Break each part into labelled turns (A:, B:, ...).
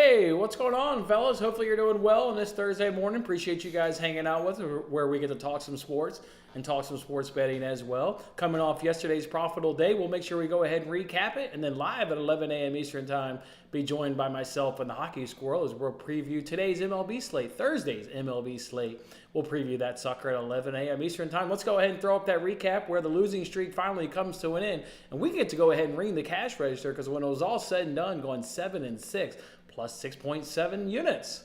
A: Hey, what's going on, fellas? Hopefully you're doing well on this Thursday morning. Appreciate you guys hanging out with us, where we get to talk some sports and talk some sports betting as well. Coming off yesterday's profitable day, we'll make sure we go ahead and recap it, and then live at 11 a.m. Eastern Time, be joined by myself and the Hockey Squirrel as we'll preview today's MLB slate, Thursday's MLB slate. We'll preview that sucker at 11 a.m. Eastern Time. Let's go ahead and throw up that recap where the losing streak finally comes to an end, and we get to go ahead and ring the cash register because when it was all said and done, going 7-6. Plus 6.7 units.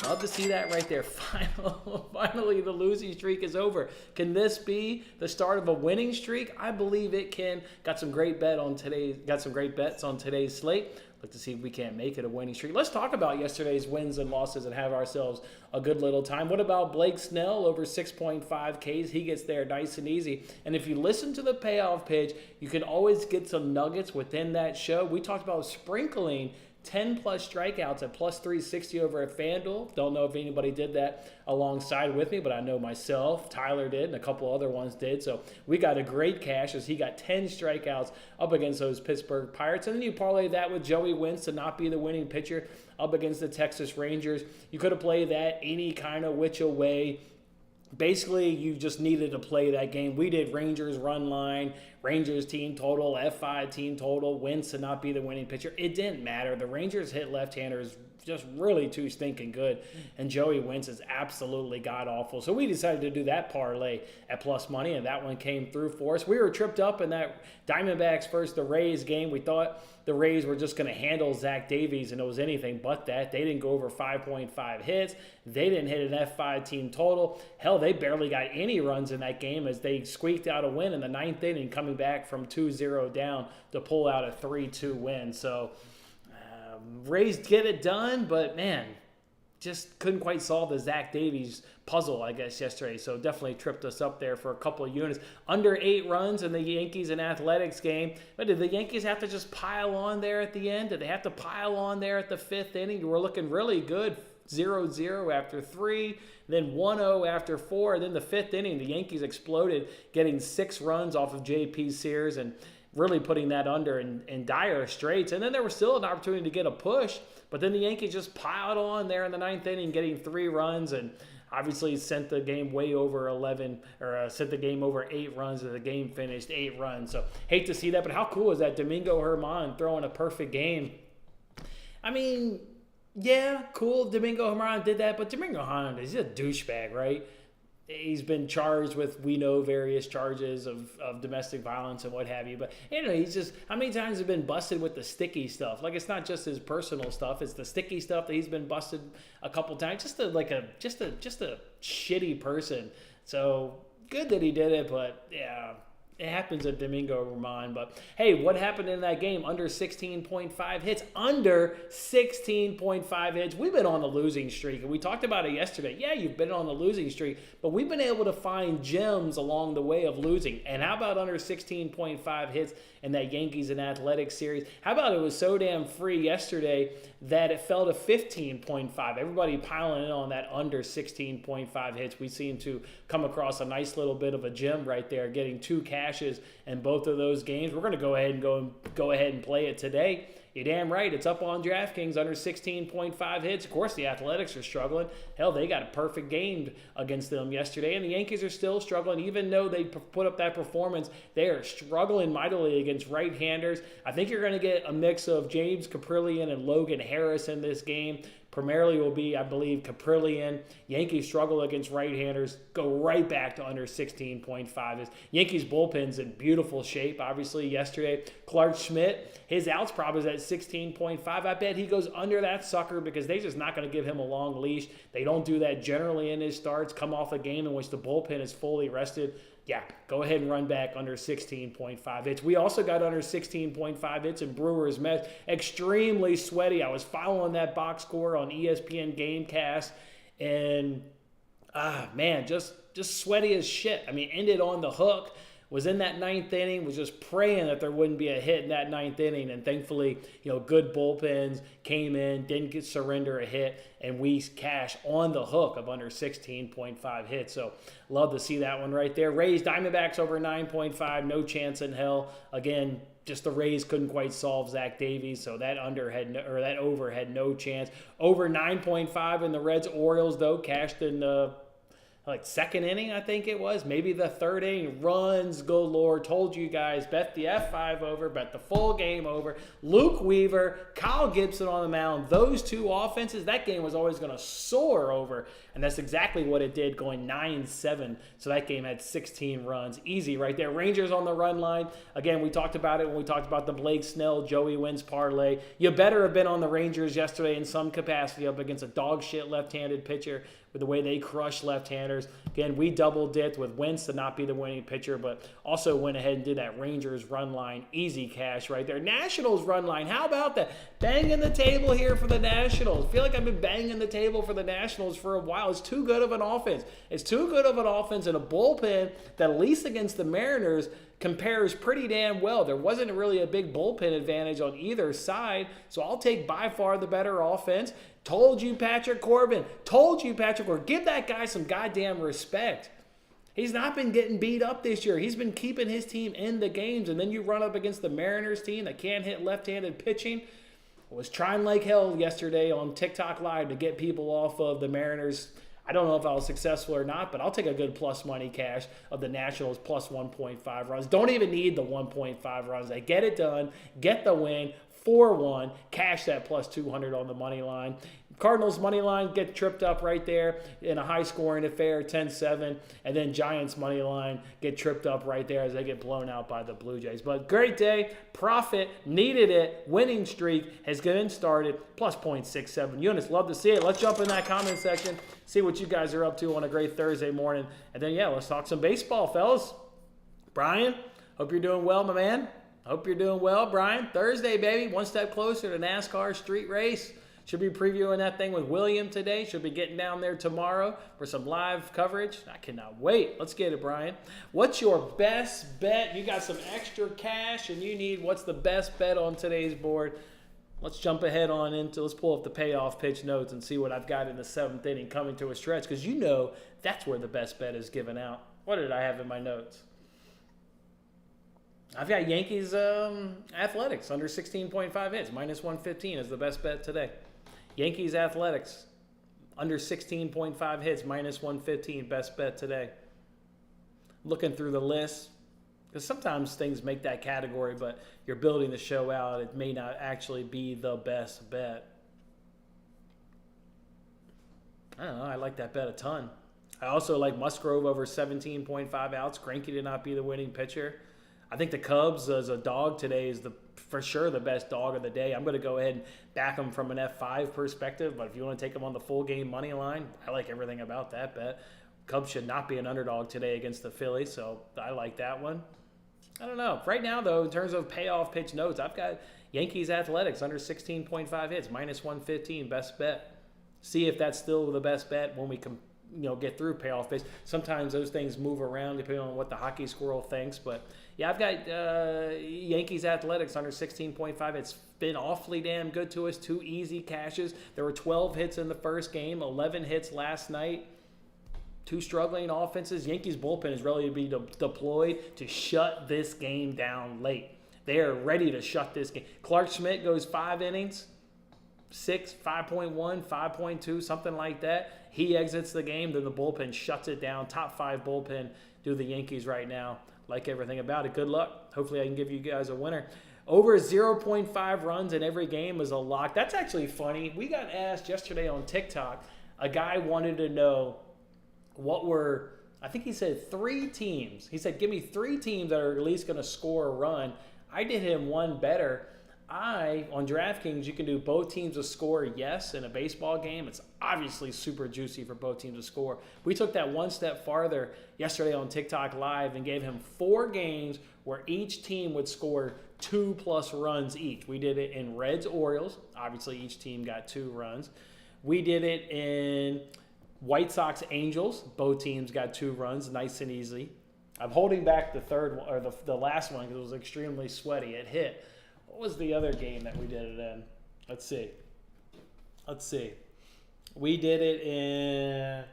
A: Love to see that right there. Finally, the losing streak is over. Can this be the start of a winning streak? I believe it can. Got some great bets on today's slate. Look to see if we can't make it a winning streak. Let's talk about yesterday's wins and losses and have ourselves a good little time. What about Blake Snell over 6.5 Ks? He gets there nice and easy. And if you listen to the payoff page, you can always get some nuggets within that show. We talked about sprinkling 10 plus strikeouts at plus 360 over at FanDuel. Don't know if anybody did that alongside with me, but I know myself, Tyler did, and a couple other ones did. So we got a great cash as he got 10 strikeouts up against those Pittsburgh Pirates. And then you parlay that with Joey Wentz to not be the winning pitcher up against the Texas Rangers. You could have played that any kind of which way. Basically, you just needed to play that game. We did Rangers run line, Rangers team total, F5 team total, Wentz to not be the winning pitcher. It didn't matter. The Rangers hit left-handers just really too stinking good, and Joey Wentz is absolutely god-awful. So we decided to do that parlay at plus money, and that one came through for us. We were tripped up in that Diamondbacks versus the Rays game. We thought the Rays were just going to handle Zach Davies, and it was anything but that. They didn't go over 5.5 hits. They didn't hit an F5 team total. Hell, they barely got any runs in that game as they squeaked out a win in the ninth inning, coming back from 2-0 down to pull out a 3-2 win. So Rays get it done, but man, just couldn't quite solve the Zach Davies puzzle, I guess, yesterday. So definitely tripped us up there for a couple of units. Under 8 runs in the Yankees and Athletics game. But did the Yankees have to just pile on there at the end? Did they have to pile on there at the 5th inning? We're looking really good. 0-0 after 3, then 1-0 after 4. And then the 5th inning, the Yankees exploded, getting 6 runs off of J.P. Sears and really putting that under in dire straits. And then there was still an opportunity to get a push, but then the Yankees just piled on there in the 9th inning, getting 3 runs, and obviously sent the game way over 11, or sent the game over 8 runs, and the game finished 8 runs. So hate to see that, but how cool is that? Domingo Germán throwing a perfect game. I mean, yeah, cool. Domingo Germán did that, but Domingo Germán is a douchebag, right? He's been charged with, we know, various charges of domestic violence and what have you. But, he's just, how many times have been busted with the sticky stuff? Like, it's not just his personal stuff. It's the sticky stuff that he's been busted a couple times. Just a shitty person. So, good that he did it, but, yeah, it happens at Domingo Germán. But, hey, what happened in that game? Under 16.5 hits. Under 16.5 hits. We've been on the losing streak, and we talked about it yesterday. Yeah, you've been on the losing streak, but we've been able to find gems along the way of losing. And how about under 16.5 hits in that Yankees and Athletics series? How about it was so damn free yesterday that it fell to 15.5. Everybody piling in on that under 16.5 hits. We seem to come across a nice little bit of a gem right there, getting 2 cashes in both of those games. We're going to go ahead and play it today. You're damn right. It's up on DraftKings under 16.5 hits. Of course, the Athletics are struggling. Hell, they got a perfect game against them yesterday, and the Yankees are still struggling. Even though they put up that performance, they are struggling mightily against right-handers. I think you're going to get a mix of James Caprillion and Logan Harris in this game. Primarily will be, I believe, Caprillion. Yankees struggle against right-handers, go right back to under 16.5. Yankees bullpen's in beautiful shape, obviously, yesterday. Clark Schmidt, his outs prop is at 16.5. I bet he goes under that sucker because they're just not going to give him a long leash. They don't do that generally in his starts, come off a game in which the bullpen is fully rested. Yeah, go ahead and run back under 16.5 hits. We also got under 16.5 hits in Brewers Mets. Extremely sweaty. I was following that box score on ESPN Gamecast, and man, just sweaty as shit. I mean, ended on the hook. Was in that ninth inning, was just praying that there wouldn't be a hit in that ninth inning. And thankfully, good bullpens came in, didn't surrender a hit, and we cash on the hook of under 16.5 hits. So love to see that one right there. Rays, Diamondbacks over 9.5, no chance in hell. Again, just the Rays couldn't quite solve Zach Davies, so that over had no chance. Over 9.5 in the Reds, Orioles though cashed in the second inning, I think it was, maybe the third inning. Runs galore. Told you guys, bet the F5 over, bet the full game over. Luke Weaver, Kyle Gibson on the mound. Those two offenses, that game was always going to soar over, and that's exactly what it did, going 9-7. So that game had 16 runs. Easy right there. Rangers on the run line. Again, we talked about it when we talked about the Blake Snell, Joey Wins parlay. You better have been on the Rangers yesterday in some capacity up against a dog shit left-handed pitcher with the way they crush left-handers. Again, we double-dipped with Wentz to not be the winning pitcher, but also went ahead and did that Rangers run line. Easy cash right there. Nationals run line. How about that? Banging the table here for the Nationals. I feel like I've been banging the table for the Nationals for a while. It's too good of an offense. It's too good of an offense and a bullpen that, at least against the Mariners, compares pretty damn well. There wasn't really a big bullpen advantage on either side, so I'll take by far the better offense. Told you, Patrick Corbin. Told you, Patrick Corbin. Give that guy some goddamn respect. He's not been getting beat up this year. He's been keeping his team in the games, and then you run up against the Mariners team that can't hit left-handed pitching. I was trying like hell yesterday on TikTok Live to get people off of the Mariners. I don't know if I was successful or not, but I'll take a good plus money cash of the Nationals plus 1.5 runs. Don't even need the 1.5 runs. They get it done, get the win, 4-1, cash that plus 200 on the money line. Cardinals money line get tripped up right there in a high-scoring affair, 10-7, and then Giants money line get tripped up right there as they get blown out by the Blue Jays. But great day, profit, needed it, winning streak has been started, plus 0.67 units. Love to see it. Let's jump in that comment section, see what you guys are up to on a great Thursday morning, and then, let's talk some baseball, fellas. Brian, hope you're doing well, my man. Hope you're doing well, Brian. Thursday, baby, one step closer to NASCAR street race. Should be previewing that thing with William today. Should be getting down there tomorrow for some live coverage. I cannot wait. Let's get it, Brian. What's your best bet? You got some extra cash and you need what's the best bet on today's board. Let's jump ahead let's pull up the payoff pitch notes and see what I've got in the seventh inning coming to a stretch, because that's where the best bet is given out. What did I have in my notes? I've got Yankees Athletics under 16.5 hits. Minus 115 is the best bet today. Yankees Athletics under 16.5 hits. Minus 115. Best bet today. Looking through the list, because sometimes things make that category, but you're building the show out. It may not actually be the best bet. I don't know. I like that bet a ton. I also like Musgrove over 17.5 outs. Greinke did not be the winning pitcher. I think the Cubs as a dog today is for sure the best dog of the day. I'm going to go ahead and back them from an F5 perspective, but if you want to take them on the full game money line, I like everything about that bet. Cubs should not be an underdog today against the Phillies, so I like that one. I don't know. Right now, though, in terms of payoff pitch notes, I've got Yankees Athletics under 16.5 hits, minus 115, best bet. See if that's still the best bet when we get through payoff pitch. Sometimes those things move around depending on what the Hockey Squirrel thinks, but yeah, I've got Yankees Athletics under 16.5. It's been awfully damn good to us. 2 easy cashes. There were 12 hits in the first game, 11 hits last night. 2 struggling offenses. Yankees bullpen is ready to be deployed to shut this game down late. They are ready to shut this game. Clark Schmidt goes 5 innings, 6, 5.1, 5.2, something like that. He exits the game, then the bullpen shuts it down. Top 5 bullpen do the Yankees right now. Like everything about it. Good luck. Hopefully I can give you guys a winner. Over 0.5 runs in every game is a lock. That's actually funny. We got asked yesterday on TikTok. A guy wanted to know I think he said 3 teams. He said, give me 3 teams that are at least going to score a run. I did him one better. On DraftKings, you can do both teams to score, yes, in a baseball game. It's obviously super juicy for both teams to score. We took that one step farther yesterday on TikTok Live and gave him 4 games where each team would score 2+ runs each. We did it in Reds Orioles. Obviously, each team got 2 runs. We did it in White Sox Angels. Both teams got 2 runs, nice and easy. I'm holding back the third one, or the last one, because it was extremely sweaty. It hit. What was the other game that we did it in? Let's see. We did it in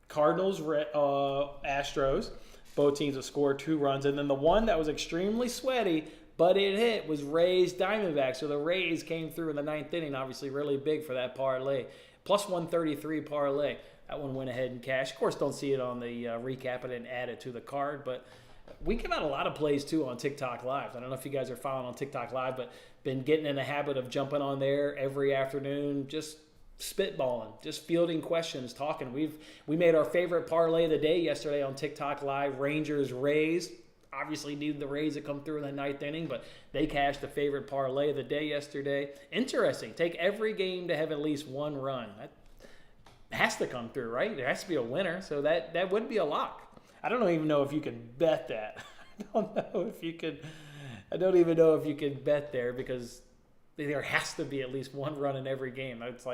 A: Cardinals, Astros. Both teams have scored 2 runs. And then the one that was extremely sweaty, but it hit, was Rays Diamondbacks. So the Rays came through in the 9th inning, obviously really big for that parlay. Plus 133 parlay. That one went ahead and cashed. Of course, don't see it on the recap. I didn't add it to the card, but we give out a lot of plays too on TikTok Live. I don't know if you guys are following on TikTok Live, but been getting in the habit of jumping on there every afternoon, just spitballing, just fielding questions, talking. We made our favorite parlay of the day yesterday on TikTok Live, Rangers Rays. Obviously needed the Rays to come through in the 9th inning, but they cashed the favorite parlay of the day yesterday. Interesting. Take every game to have at least 1 run. That has to come through, right? There has to be a winner, so that would be a lock. I don't even know if you can bet that. I don't even know if you could bet there, because there has to be at least 1 run in every game. That's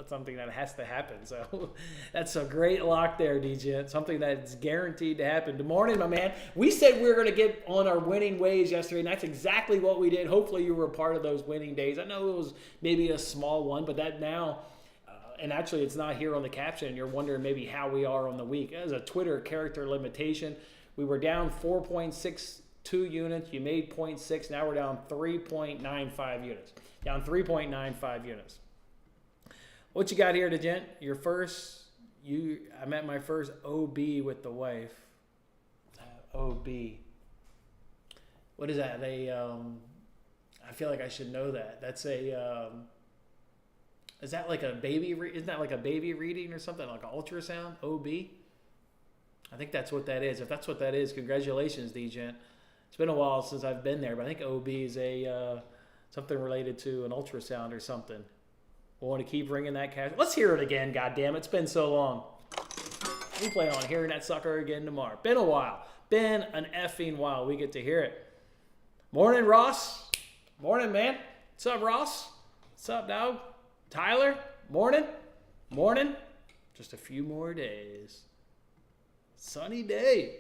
A: something that has to happen. So that's a great lock there, DJ. Something that's guaranteed to happen. Good morning, my man. We said we were going to get on our winning ways yesterday, and that's exactly what we did. Hopefully you were a part of those winning days. I know it was maybe a small one, but that now, and actually it's not here on the caption, you're wondering maybe how we are on the week. As a Twitter character limitation, we were down 4.62 units. You made 0.6. Now we're down 3.95 units. Down 3.95 units. What you got here, DeGent? I'm at my first OB with the wife. OB. What is that? I feel like I should know that. That's is that like a baby? Isn't that like a baby reading or something? Like an ultrasound? OB? I think that's what that is. If that's what that is, congratulations, DeGent. It's been a while since I've been there, but I think OB is something related to an ultrasound or something. We want to keep bringing that cash. Let's hear it again, goddammit. It's been so long. We plan on hearing that sucker again tomorrow. Been a while. Been an effing while. We get to hear it. Morning, Ross. Morning, man. What's up, Ross? What's up, dog? Tyler? Morning. Morning. Just a few more days. Sunny day.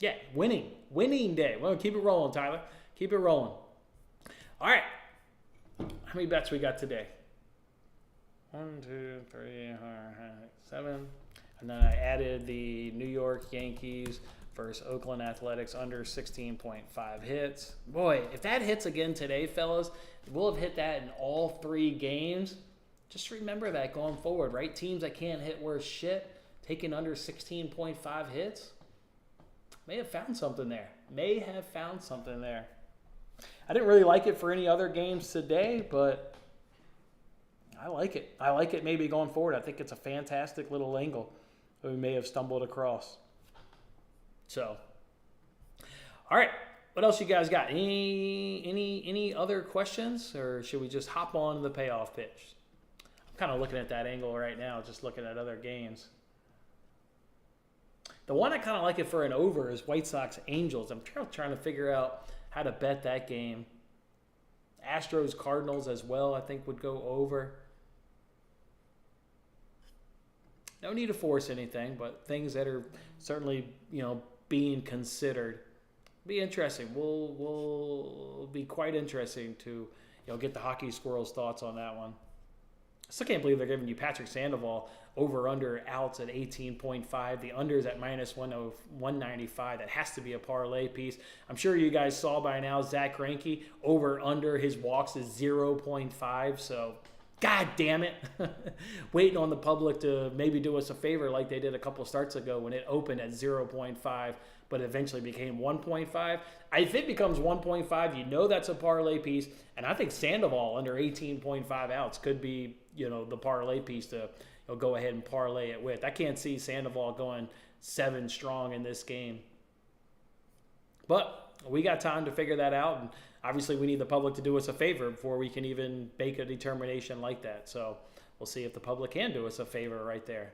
A: Yeah, winning. Winning day. Well, keep it rolling, Tyler. Keep it rolling. All right. How many bets we got today? 1, 2, 3, 4, 5, 7. And then I added the New York Yankees versus Oakland Athletics under 16.5 hits. Boy, if that hits again today, fellas, we'll have hit that in all 3 games. Just remember that going forward, right? Teams that can't hit worth shit, taking under 16.5 hits, may have found something there. I didn't really like it for any other games today, but I like it. I like it maybe going forward. I think it's a fantastic little angle that we may have stumbled across. So, all right. What else you guys got? Any other questions, or should we just hop on to the payoff pitch? I'm kind of looking at that angle right now, just looking at other games. The one I kind of like it for an over is White Sox Angels. I'm trying to figure out how to bet that game. Astros Cardinals as well, I think, would go over. No need to force anything, but things that are certainly, being considered. Be interesting. Will be quite interesting to, get the Hockey Squirrel's thoughts on that one. I still can't believe they're giving you Patrick Sandoval over-under outs at 18.5. The under's at minus 195. That has to be a parlay piece. I'm sure you guys saw by now Zach Greinke over-under his walks is 0.5. So, god damn it. Waiting on the public to maybe do us a favor like they did a couple starts ago when it opened at 0.5, but eventually became 1.5. If it becomes 1.5, that's a parlay piece. And I think Sandoval under 18.5 outs could be, the parlay piece to go ahead and parlay it with. I can't see Sandoval going 7 strong in this game. But we got time to figure that out. And obviously, we need the public to do us a favor before we can even make a determination like that. So we'll see if the public can do us a favor right there.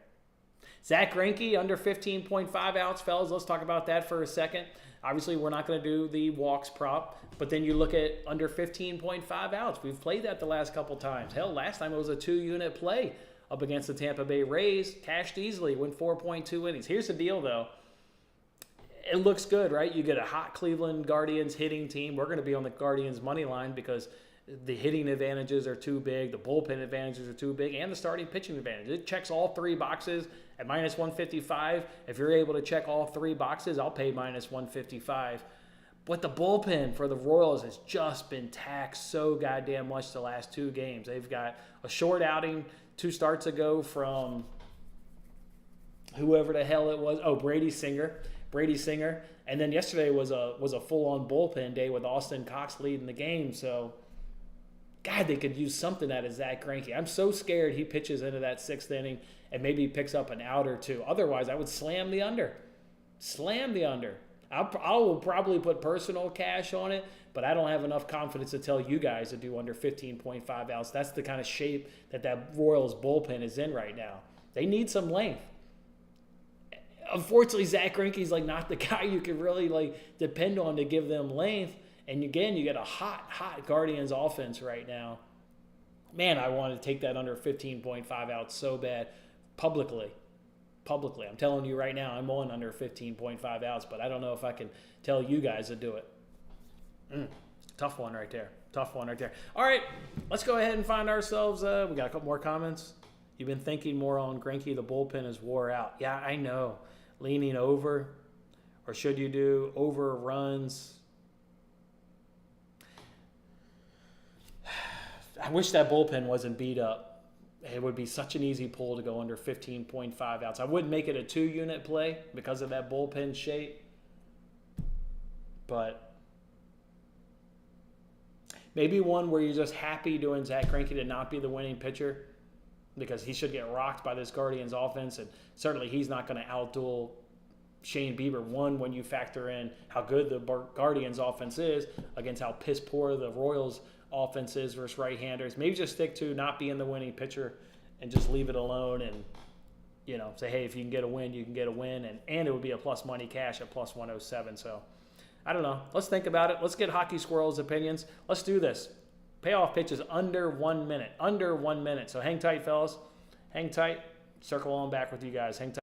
A: Zach Greinke under 15.5 outs, fellas. Let's talk about that for a second. Obviously, we're not going to do the walks prop, but then you look at under 15.5 outs. We've played that the last couple times. Hell, last time it was a 2-unit play up against the Tampa Bay Rays. Cashed easily, went 4.2 innings. Here's the deal, though. It looks good, right? You get a hot Cleveland Guardians hitting team. We're going to be on the Guardians money line because the hitting advantages are too big, the bullpen advantages are too big, and the starting pitching advantage. It checks all three boxes at minus 155. If you're able to check all three boxes, I'll pay minus 155. But the bullpen for the Royals has just been taxed so goddamn much the last two games. They've got a short outing 2 starts ago from whoever the hell it was. Oh, Brady Singer. And then yesterday was a full-on bullpen day with Austin Cox leading the game. So, God, they could use something out of Zach Greinke. I'm so scared he pitches into that 6th inning and maybe picks up an out or two. Otherwise, I would slam the under. I will probably put personal cash on it, but I don't have enough confidence to tell you guys to do under 15.5 outs. That's the kind of shape that Royals bullpen is in right now. They need some length. Unfortunately, Zach Greinke's not the guy you can really depend on to give them length. And again, you get a hot Guardians offense right now. Man, I want to take that under 15.5 outs so bad publicly. I'm telling you right now, I'm on under 15.5 outs, but I don't know if I can tell you guys to do it. Tough one right there. All right, let's go ahead and find ourselves. We got a couple more comments. You've been thinking more on Greinke. The bullpen is wore out. Yeah, I know. Leaning over, or should you do over runs? I wish that bullpen wasn't beat up. It would be such an easy pull to go under 15.5 outs. I wouldn't make it a 2-unit play because of that bullpen shape. But maybe one where you're just happy doing Zach Greinke to not be the winning pitcher because he should get rocked by this Guardians offense. And certainly he's not going to outduel Shane Bieber. One, when you factor in how good the Guardians offense is against how piss poor the Royals offense is versus right-handers. Maybe just stick to not being the winning pitcher and just leave it alone and, say, hey, if you can get a win, you can get a win. And it would be a plus money cash at plus 107. So, I don't know. Let's think about it. Let's get Hockey Squirrel's opinions. Let's do this. Payoff pitches under 1 minute. So hang tight, fellas. Hang tight. Circle on back with you guys. Hang tight.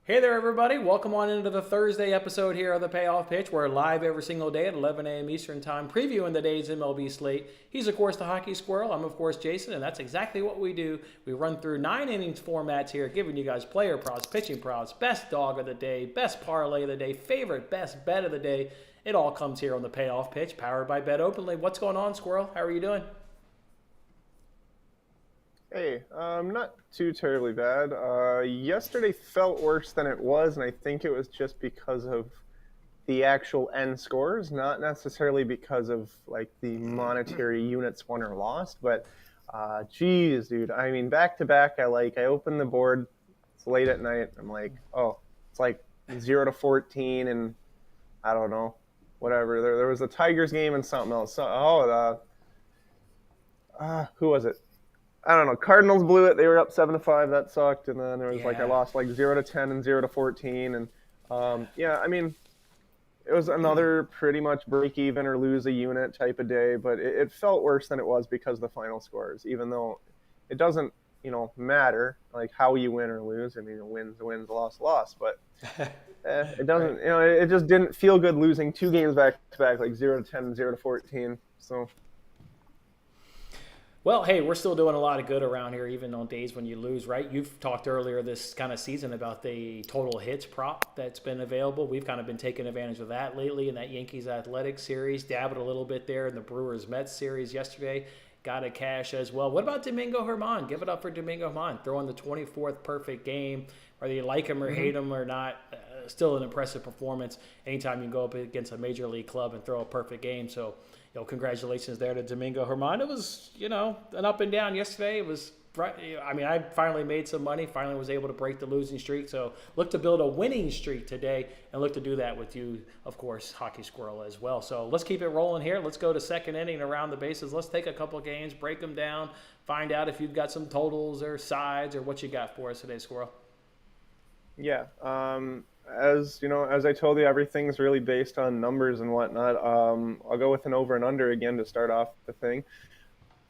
A: Hey there, everybody. Welcome on into the Thursday episode here of the Payoff Pitch. We're live every single day at 11 a.m. Eastern Time, previewing the day's MLB slate. He's, of course, the Hockey Squirrel. I'm, of course, Jason, and that's exactly what we do. We run through 9 innings formats here, giving you guys player props, pitching props, best dog of the day, best parlay of the day, favorite best bet of the day. It all comes here on the Payoff Pitch, powered by Bet Openly. What's going on, Squirrel? How are you doing?
B: Hey, not too terribly bad. Yesterday felt worse than it was, and I think it was just because of the actual end scores, not necessarily because of like the monetary units won or lost. But, geez, dude, I mean, back to back, I opened the board. It's late at night. I'm like, oh, it's like 0-14, and I don't know, whatever. There was a Tigers game and something else. Who was it? I don't know. Cardinals blew it. They were up 7-5. That sucked. And then there was I lost 0-10 and 0-14. And I mean, it was another pretty much break even or lose a unit type of day. But it felt worse than it was because of the final scores, even though it doesn't, matter like how you win or lose. I mean, a win's a win, a loss, a loss. But it doesn't, it just didn't feel good losing 2 games back to back, like 0-10 and 0-14. So.
A: Well, hey, we're still doing a lot of good around here, even on days when you lose, right? You've talked earlier this kind of season about the total hits prop that's been available. We've kind of been taking advantage of that lately in that Yankees Athletics series. Dabbled a little bit there in the Brewers Mets series yesterday. Got a cash as well. What about Domingo Germán? Give it up for Domingo Germán. Throwing the 24th perfect game. Whether you like him or hate him or not, still an impressive performance. Anytime you can go up against a major league club and throw a perfect game. So, congratulations there to Domingo Germán. It was, an up and down yesterday. It was, I mean, I finally made some money, finally was able to break the losing streak. So look to build a winning streak today and look to do that with you, of course, Hockey Squirrel as well. So let's keep it rolling here. Let's go to second inning around the bases. Let's take a couple games, break them down, find out if you've got some totals or sides or what you got for us today, Squirrel.
B: Yeah. As I told you, everything's really based on numbers and whatnot. I'll go with an over and under again to start off the thing.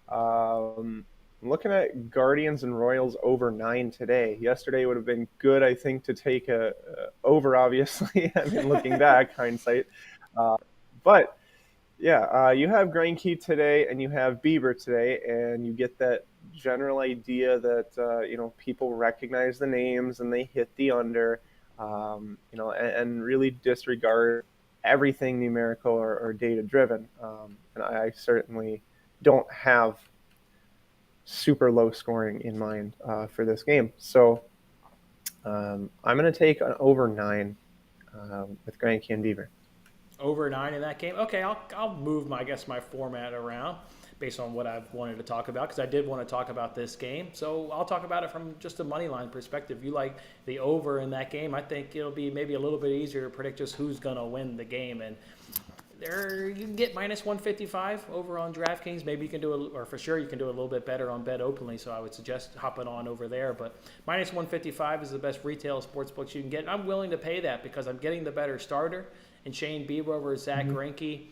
B: I'm looking at Guardians and Royals over 9 today. Yesterday would have been good, I think, to take a over, obviously. I mean, looking back, hindsight. But yeah, you have Greinke today and you have Bieber today, and you get that general idea that people recognize the names and they hit the under. And really disregard everything numerical or data-driven. And I certainly don't have super low scoring in mind for this game. So I'm going to take an over 9 with Greinke and Bieber.
A: Over 9 in that game? Okay, I'll move, my format around based on what I've wanted to talk about, because I did want to talk about this game. So I'll talk about it from just a money line perspective. You like the over in that game. I think it'll be maybe a little bit easier to predict just who's going to win the game. And there you can get minus 155 over on DraftKings. Maybe you can do or for sure you can do a little bit better on Bet Openly. So I would suggest hopping on over there. But minus 155 is the best retail sports books you can get. And I'm willing to pay that because I'm getting the better starter in Shane Bieber over Zach Greinke.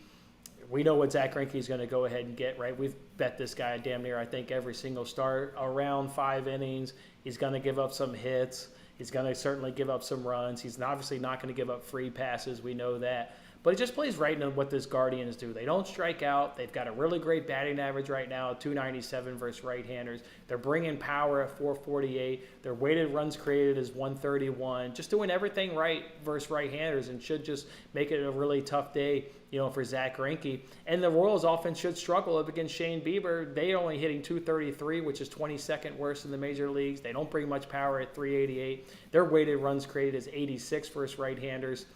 A: We know what Zach Greinke is going to go ahead and get, right? We've bet this guy damn near, I think, every single start around 5 innings. He's going to give up some hits. He's going to certainly give up some runs. He's obviously not going to give up free passes. We know that. But it just plays right into what this Guardians do. They don't strike out. They've got a really great batting average right now, 297 versus right-handers. They're bringing power at 448. Their weighted runs created is 131. Just doing everything right versus right-handers, and should just make it a really tough day, for Zach Greinke. And the Royals offense should struggle up against Shane Bieber. They're only hitting 233, which is 22nd worst in the major leagues. They don't bring much power at 388. Their weighted runs created is 86 versus right-handers.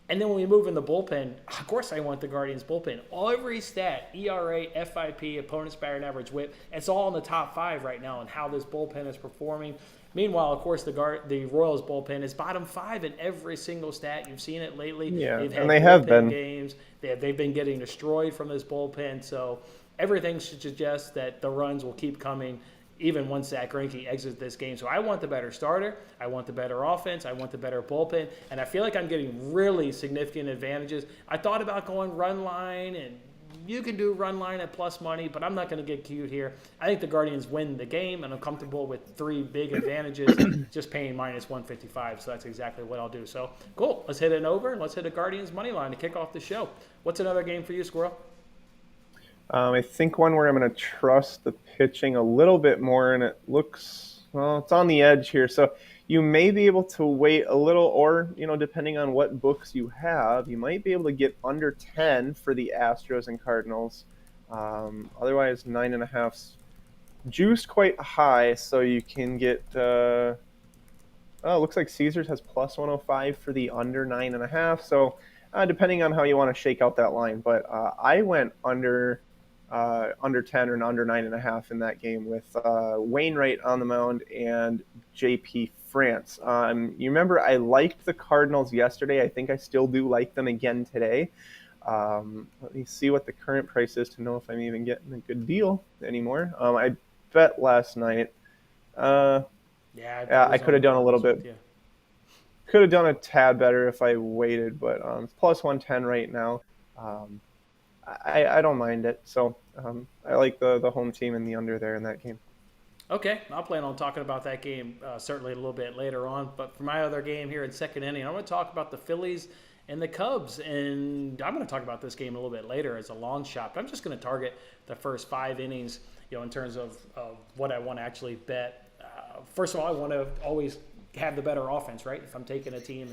A: And then when we move in the bullpen, of course I want the Guardians bullpen. Every stat, ERA, FIP, opponent's batting average, whip, it's all in the top 5 right now on how this bullpen is performing. Meanwhile, of course, the Royals bullpen is bottom 5 in every single stat. You've seen it lately.
B: Yeah,
A: They've had
B: and they have been.
A: Games. They've been getting destroyed from this bullpen. So everything should suggest that the runs will keep coming even once Zach Greinke exits this game. So I want the better starter. I want the better offense. I want the better bullpen. And I feel like I'm getting really significant advantages. I thought about going run line and you can do run line at plus money, but I'm not going to get cute here. I think the Guardians win the game, and I'm comfortable with 3 big advantages, just paying minus 155. So that's exactly what I'll do. So cool. Let's hit an over, and let's hit a Guardians money line to kick off the show. What's another game for you, Squirrel?
B: I think one where I'm going to trust the pitching a little bit more, and it looks, well, it's on the edge here. So you may be able to wait a little, or, depending on what books you have, you might be able to get under 10 for the Astros and Cardinals. Otherwise, 9.5's juiced quite high, so you can get, it looks like Caesars has plus 105 for the under 9.5. So depending on how you want to shake out that line. But I went under 10 or under 9.5 in that game with Wainwright on the mound and JP France. You remember I liked the Cardinals yesterday. I think I still do like them again today. Let me see what the current price is to know if I'm even getting a good deal anymore. I bet last night. I could have done a little bit. Yeah. Could have done a tad better if I waited, but it's plus 110 right now. I don't mind it. So I like the home team and the under there in that game.
A: Okay, I'll plan on talking about that game certainly a little bit later on. But for my other game here in second inning, I want to talk about the Phillies and the Cubs. And I'm going to talk about this game a little bit later as a long shot. But I'm just going to target the first 5 innings, in terms of what I want to actually bet. First of all, I want to always have the better offense, right? If I'm taking a team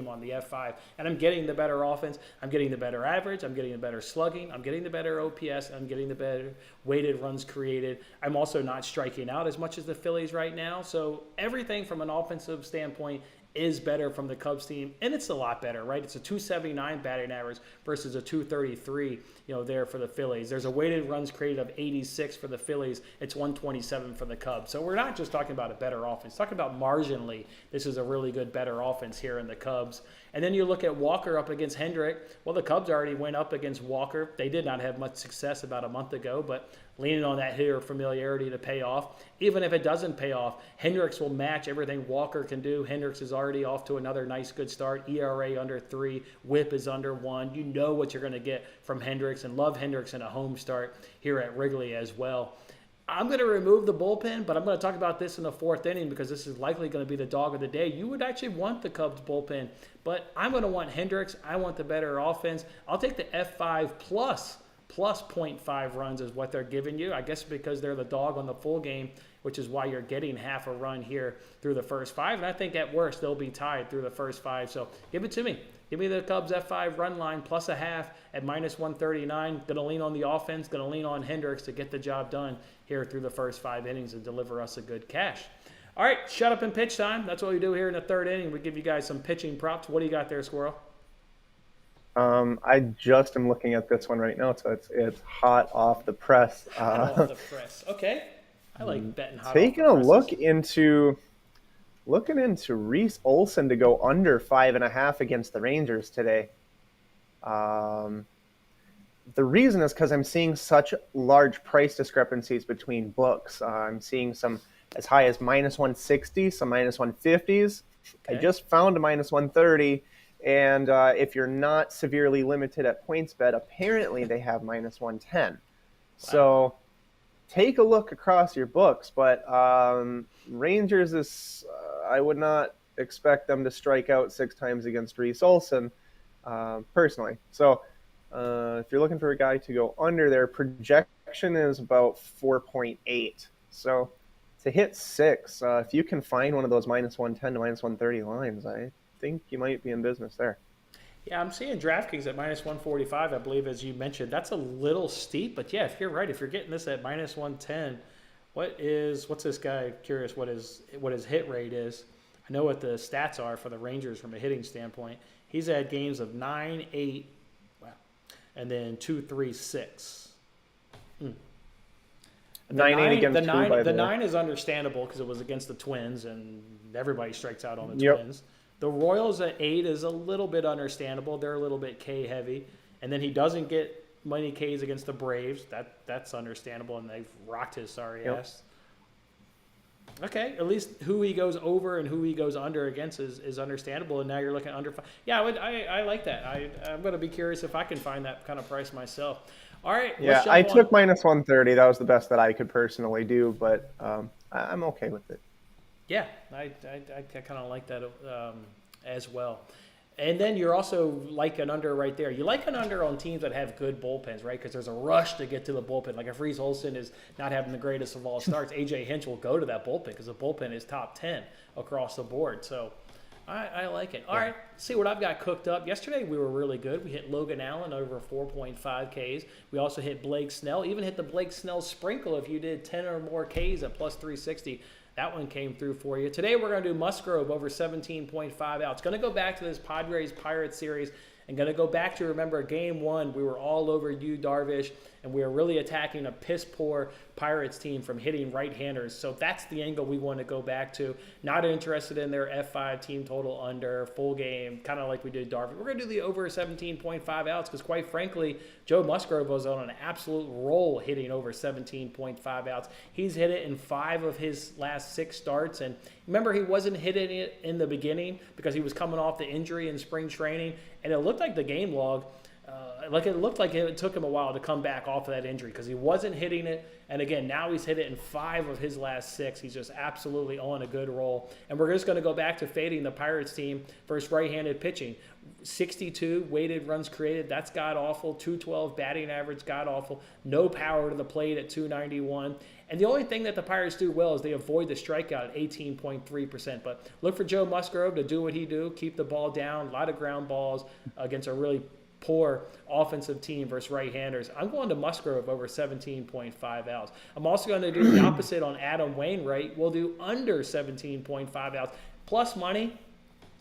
A: on the F5 and I'm getting the better offense, I'm getting the better average, I'm getting the better slugging, I'm getting the better OPS, I'm getting the better weighted runs created. I'm also not striking out as much as the Phillies right now. So everything from an offensive standpoint is better from the Cubs team, and it's a lot better, right? It's a 279 batting average versus a 233, there for the Phillies. There's a weighted runs created of 86 for the Phillies. It's 127 for the Cubs. So we're not just talking about a better offense. Talking about marginally, this is a really good, better offense here in the Cubs. And then you look at Walker up against Hendrick. Well, the Cubs already went up against Walker. They did not have much success about a month ago, but leaning on that hitter familiarity to pay off. Even if it doesn't pay off, Hendricks will match everything Walker can do. Hendricks is already off to another nice, good start. ERA under 3. WHIP is under 1. You know what you're going to get from Hendricks, and love Hendricks in a home start here at Wrigley as well. I'm going to remove the bullpen, but I'm going to talk about this in the 4th inning because this is likely going to be the dog of the day. You would actually want the Cubs bullpen, but I'm going to want Hendricks. I want the better offense. I'll take the F5 plus 0.5 runs is what they're giving you. I guess because they're the dog on the full game, which is why you're getting half a run here through the first 5. And I think at worst they'll be tied through the first 5. So give it to me. Give me the Cubs F5 run line plus a half at minus 139. Going to lean on the offense. Going to lean on Hendricks to get the job done here through the first 5 innings and deliver us a good cash. All right, shut up and pitch time. That's what we do here in the 3rd inning. We give you guys some pitching props. What do you got there, Squirrel?
B: I just am looking at this one right now, so it's hot off the press.
A: Hot off the press. Okay. I like betting hot
B: taking
A: off the
B: a looking into Reese Olson to go under 5.5 against the Rangers today. The reason is because I'm seeing such large price discrepancies between books. I'm seeing some as high as minus 160, some minus 150s. Okay. I just found a minus 130. And if you're not severely limited at PointsBet, apparently they have minus 110. Wow. So take a look across your books. But Rangers is, I would not expect them to strike out 6 times against Reese Olson, personally. So if you're looking for a guy to go under, their projection is about 4.8. So to hit 6, if you can find one of those minus 110 to minus 130 lines, I think you might be in business there.
A: Yeah, I'm seeing DraftKings at minus 145, I believe, as you mentioned. That's a little steep, but yeah, if you're right, if you're getting this at minus 110, what's this guy? Curious what his hit rate is. I know what the stats are for the Rangers from a hitting standpoint. He's had games of 9, 8, wow, and then 2, 3, 6.
B: 9 against
A: the 9 is understandable because it was against the Twins, and everybody strikes out on the Twins. The Royals at 8 is a little bit understandable. They're a little bit K heavy. And then he doesn't get many Ks against the Braves. That's understandable, and they've rocked his sorry ass. Okay, at least who he goes over and who he goes under against is understandable, and now you're looking under 5. Yeah, I like that. I'm going to be curious if I can find that kind of price myself. All right,
B: Yeah,
A: let's
B: I
A: jump on.
B: took minus 130. That was the best that I could personally do, but I'm okay with it.
A: Yeah, I kind of like that as well. And then you're also like an under right there. You like an under on teams that have good bullpens, right? Because there's a rush to get to the bullpen. Like if Reese Olson is not having the greatest of all starts, AJ Hinch will go to that bullpen because the bullpen is top 10 across the board. So I like it. All right, see what I've got cooked up. Yesterday we were really good. We hit Logan Allen over 4.5 Ks. We also hit Blake Snell. Even hit the Blake Snell sprinkle if you did 10 or more Ks at plus 360. That one came through for you. Today we're going to do Musgrove over 17.5 outs. Going to go back to this Padres-Pirates series and going to go back to, remember, game one, we were all over you, Darvish, and we were really attacking a piss-poor Pirates team from hitting right-handers. So that's the angle we want to go back to. Not interested in their F5 team total under, full game, kind of like we did Darvish. We're going to do the over 17.5 outs because, quite frankly, Joe Musgrove was on an absolute roll hitting over 17.5 outs. He's hit it in 5 of his last 6 starts. And remember, he wasn't hitting it in the beginning because he was coming off the injury in spring training. And it looked like the game log, it looked like it took him a while to come back off of that injury because he wasn't hitting it. And again, now he's hit it in 5 of his last 6. He's just absolutely on a good roll. And we're just going to go back to fading the Pirates team versus right-handed pitching. 62 weighted runs created. That's god-awful. 212 batting average, god-awful. No power to the plate at 291. And the only thing that the Pirates do well is they avoid the strikeout at 18.3%. But look for Joe Musgrove to do what he do, keep the ball down, a lot of ground balls against a really poor offensive team versus right-handers. I'm going to Musgrove over 17.5 outs. I'm also going to do the opposite on Adam Wainwright. We'll do under 17.5 outs. Plus money.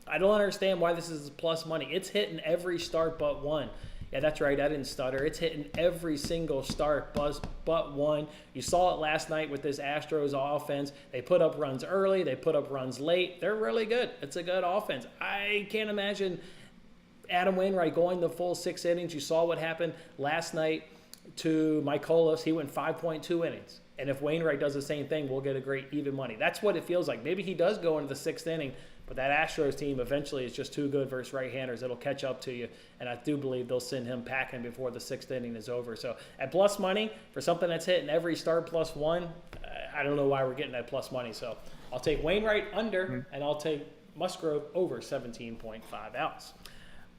A: I don't understand why this is plus money. It's hitting every start but one. Yeah, that's right. I didn't stutter. It's hitting every single start but one. You saw it last night with this Astros offense. They put up runs early. They put up runs late. They're really good. It's a good offense. I can't imagine Adam Wainwright going the full 6 innings. You saw what happened last night to Mike Colas. He went 5.2 innings. And if Wainwright does the same thing, we'll get a great even money. That's what it feels like. Maybe he does go into the 6th inning, but that Astros team eventually is just too good versus right-handers. It'll catch up to you, and I do believe they'll send him packing before the 6th inning is over. So at plus money, for something that's hitting every start plus one, I don't know why we're getting that plus money. So I'll take Wainwright under, and I'll take Musgrove over 17.5 outs.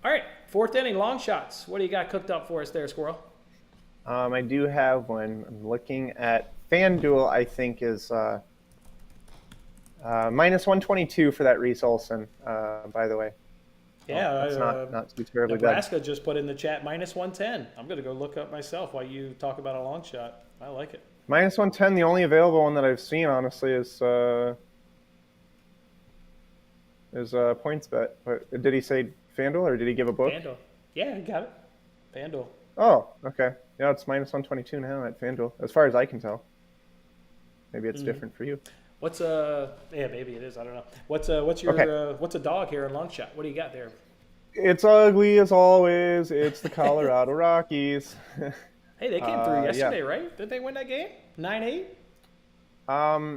A: All right, 4th inning, long shots. What do you got cooked up for us there, Squirrel?
B: I do have one. I'm looking at FanDuel, I think, is minus 122 for that Reese Olson, by the way.
A: Yeah,
B: that's not too terribly
A: Nebraska
B: bad.
A: just put in the chat minus 110. I'm going to go look up myself while you talk about a long shot. I like it.
B: Minus 110, the only available one that I've seen, honestly, is PointsBet. But did he say FanDuel or did he give a book?
A: FanDuel. Yeah, I got it. FanDuel.
B: Oh, okay. Yeah, it's minus 122 now at FanDuel, as far as I can tell. Maybe it's different for you.
A: What's yeah, maybe it is. I don't know. What's a dog here in long shot? What do you got there?
B: It's ugly as always. It's the Colorado Rockies.
A: Hey, they came through yesterday, right? Did they win that game? 9-8?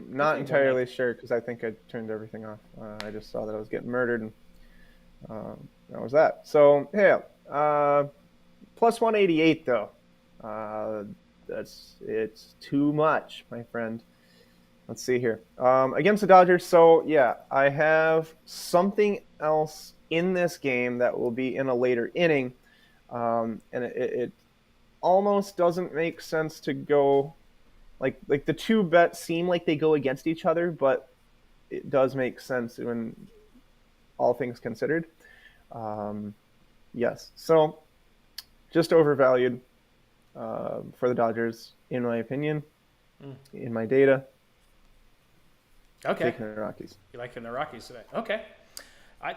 B: Not entirely sure because I think I turned everything off. I just saw that I was getting murdered, and that was that. So yeah, plus 188 though. It's too much, my friend. Let's see here. Against the Dodgers. So yeah, I have something else in this game that will be in a later inning, and it almost doesn't make sense to go like the two bets seem like they go against each other, but it does make sense when all things considered. Yes, so just overvalued for the Dodgers, in my opinion, in my data.
A: Okay.
B: Taking the Rockies.
A: You liking the Rockies today? Okay. I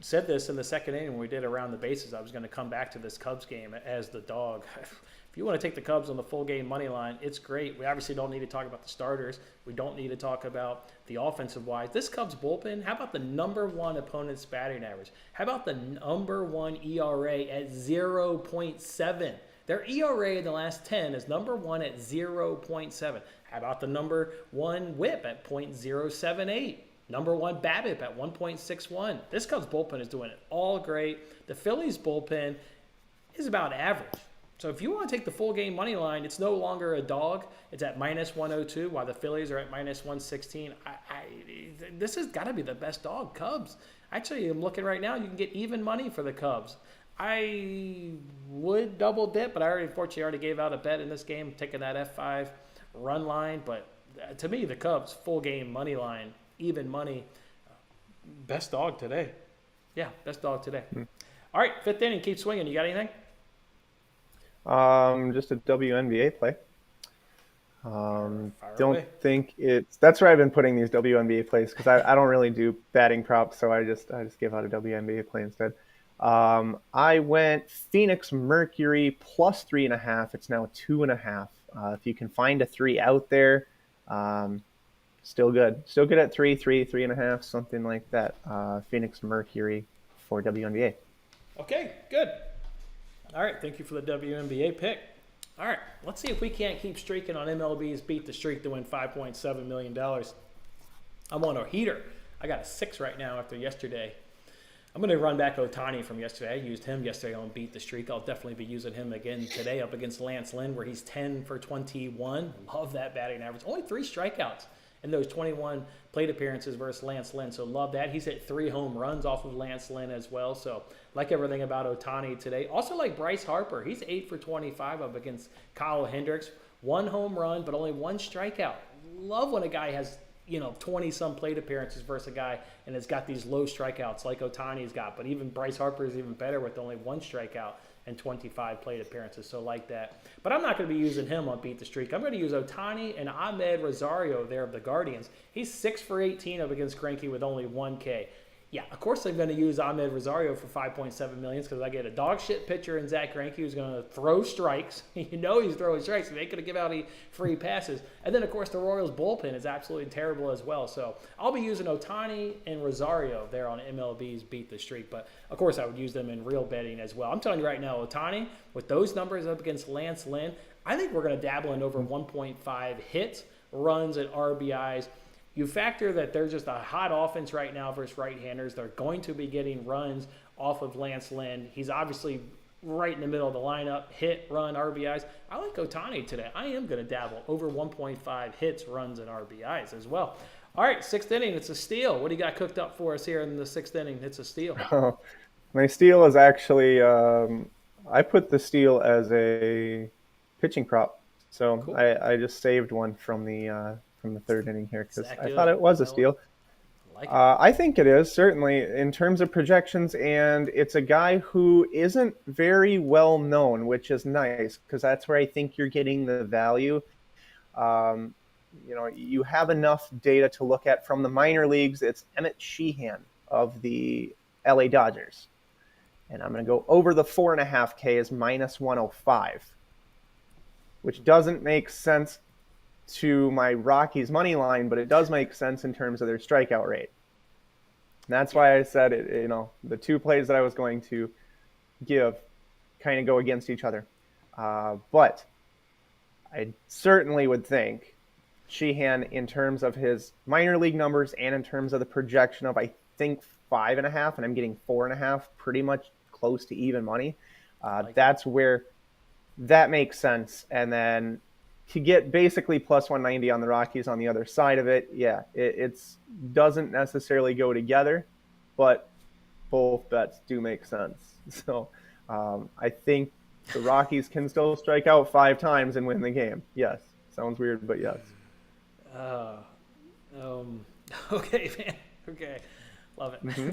A: said this in the 2nd inning when we did around the bases. I was going to come back to this Cubs game as the dog. If you want to take the Cubs on the full game money line, it's great. We obviously don't need to talk about the starters. We don't need to talk about the offensive wise. This Cubs bullpen, how about the number 1 opponent's batting average? How about the number 1 ERA at 0.7? Their ERA in the last 10 is number 1 at 0.7. How about the number 1 whip at .078? Number 1 BABIP at 1.61. This Cubs bullpen is doing it all great. The Phillies bullpen is about average. So if you want to take the full game money line, it's no longer a dog. It's at minus 102, while the Phillies are at minus 116. This has got to be the best dog, Cubs. Actually, I'm looking right now. You can get even money for the Cubs. I would double dip, but I unfortunately already gave out a bet in this game, taking that F5 run line. But to me, the Cubs, full game money line, even money, best dog today. Yeah, best dog today. All right, fifth inning, keep swinging. You got anything?
B: Just a WNBA play.
A: Away.
B: Think it's that's where I've been putting these WNBA plays because I don't really do batting props, so I just give out a WNBA play instead. I went Phoenix Mercury plus 3.5. It's now 2.5. If you can find a 3 out there, still good. Still good at 3.5, something like that. Phoenix Mercury for WNBA.
A: Okay, good. All right, thank you for the WNBA pick. All right, let's see if we can't keep streaking on MLB's Beat the Streak to win $5.7 million. I'm on a heater. I got a 6 right now after yesterday. I'm going to run back Ohtani from yesterday. I used him yesterday on Beat the Streak. I'll definitely be using him again today up against Lance Lynn, where he's 10 for 21. Love that batting average. Only 3 strikeouts in those 21 plate appearances versus Lance Lynn. So love that. He's hit 3 home runs off of Lance Lynn as well. So like everything about Ohtani today. Also like Bryce Harper. He's 8 for 25 up against Kyle Hendricks. 1 home run, but only 1 strikeout. Love when a guy has 20-some plate appearances versus a guy and has got these low strikeouts like Ohtani's got. But even Bryce Harper is even better with only 1 strikeout and 25 plate appearances. So like that. But I'm not going to be using him on Beat the Streak. I'm going to use Ohtani and Ahmed Rosario there of the Guardians. He's 6 for 18 up against Greinke with only 1 K. Yeah, of course I'm going to use Ahmed Rosario for $5.7 million because I get a dog shit pitcher in Zach Greinke who's going to throw strikes. He's throwing strikes. They ain't going to give out any free passes. And then, of course, the Royals bullpen is absolutely terrible as well. So I'll be using Ohtani and Rosario there on MLB's Beat the Streak. But, of course, I would use them in real betting as well. I'm telling you right now, Ohtani, with those numbers up against Lance Lynn, I think we're going to dabble in over 1.5 hits, runs, and RBIs. You factor that they're just a hot offense right now versus right-handers. They're going to be getting runs off of Lance Lynn. He's obviously right in the middle of the lineup. Hit, run, RBIs. I like Ohtani today. I am going to dabble over 1.5 hits, runs, and RBIs as well. All right, 6th inning. It's a steal. What do you got cooked up for us here in the 6th inning? It's a steal.
B: My steal is actually I put the steal as a pitching prop. So cool. I just saved one from the 3rd inning here because I thought it was a steal. I think it is, certainly, in terms of projections, and it's a guy who isn't very well known, which is nice because that's where I think you're getting the value. You have enough data to look at from the minor leagues. It's Emmett Sheehan of the LA Dodgers. And I'm going to go over the 4.5 K is minus 105, which doesn't make sense to my Rockies money line, but it does make sense in terms of their strikeout rate. And that's why I said it, the 2 plays that I was going to give kind of go against each other. But I certainly would think Sheehan, in terms of his minor league numbers and in terms of the projection of, I think, 5.5, and I'm getting 4.5, pretty much close to even money. That's where that makes sense. And then to get basically plus 190 on the Rockies on the other side of it, yeah, it doesn't necessarily go together, but both bets do make sense. So I think the Rockies can still strike out 5 times and win the game. Yes. Sounds weird, but yes.
A: Okay, man. Okay. Love it.
B: Mm-hmm.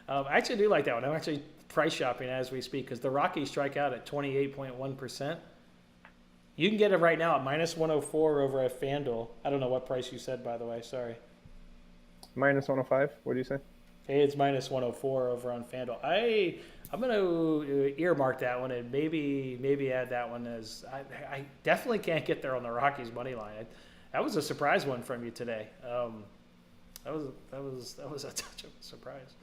A: I actually do like that one. I'm actually price shopping as we speak because the Rockies strike out at 28.1%. You can get it right now at minus 104 over at FanDuel. I don't know what price you said, by the way. Sorry.
B: Minus 105? What do you say?
A: Hey, it's minus 104 over on FanDuel. I'm going to earmark that one and maybe add that one as I definitely can't get there on the Rockies money line. That was a surprise one from you today. That was a touch of a surprise.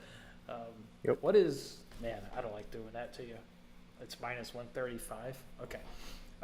B: Yep.
A: What is, man, I don't like doing that to you. It's minus 135. Okay.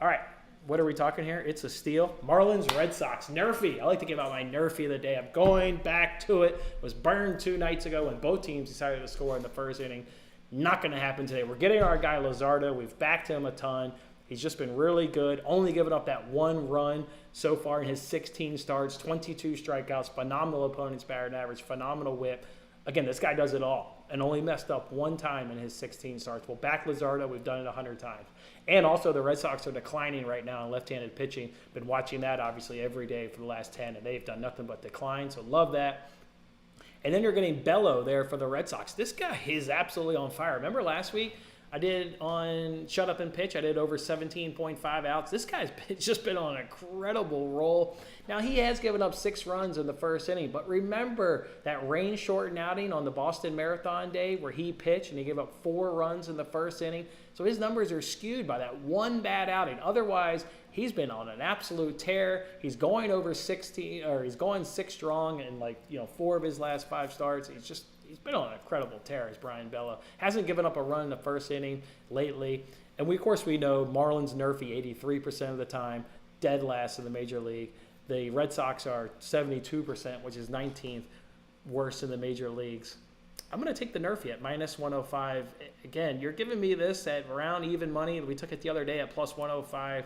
A: All right. What are we talking here? It's a steal. Marlins, Red Sox, NRFI. I like to give out my NRFI of the day. I'm going back to it. It was burned 2 nights ago when both teams decided to score in the 1st inning. Not going to happen today. We're getting our guy Luzardo. We've backed him a ton. He's just been really good, only given up that one run so far in his 16 starts, 22 strikeouts, phenomenal opponent's batting average, phenomenal whip. Again, this guy does it all and only messed up one time in his 16 starts. Well, back Luzardo, we've done it 100 times. And also the Red Sox are declining right now in left-handed pitching. Been watching that obviously every day for the last 10, and they've done nothing but decline, so love that. And then you're getting Bello there for the Red Sox. This guy is absolutely on fire. Remember last week I did on Shut Up and Pitch, I did over 17.5 outs. This guy's just been on an incredible roll. Now, he has given up 6 runs in the first inning, but remember that rain-shortened outing on the Boston Marathon day where he pitched and he gave up 4 runs in the first inning. So his numbers are skewed by that one bad outing. Otherwise, he's been on an absolute tear. He's going over 16, or he's going 6 strong in 4 of his last 5 starts. He's been on an incredible tear as Brian Bello. Hasn't given up a run in the first inning lately. And of course we know Marlins NRFI 83% of the time, dead last in the major league. The Red Sox are 72%, which is 19th worst in the major leagues. I'm going to take the NRFI at minus 105. Again, you're giving me this at around even money. We took it the other day at plus 105.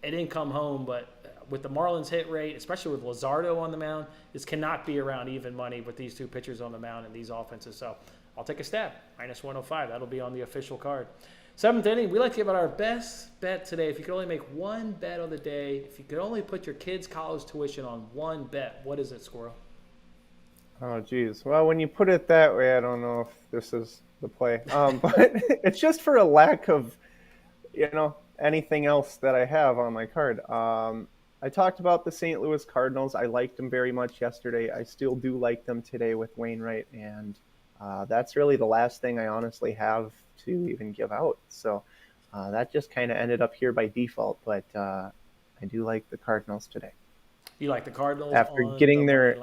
A: It didn't come home, but with the Marlins hit rate, especially with Luzardo on the mound, this cannot be around even money with these 2 pitchers on the mound and these offenses. So I'll take a stab, minus 105. That'll be on the official card. 7th inning, we like to give out our best bet today. If you could only make one bet of the day, if you could only put your kids' college tuition on one bet, what is it, Squirrel?
B: Oh, geez. Well, when you put it that way, I don't know if this is the play. But it's just for a lack of, anything else that I have on my card. I talked about the St. Louis Cardinals. I liked them very much yesterday. I still do like them today with Wainwright, and that's really the last thing I honestly have to even give out. So that just kind of ended up here by default, but I do like the Cardinals today.
A: You like the Cardinals
B: after getting their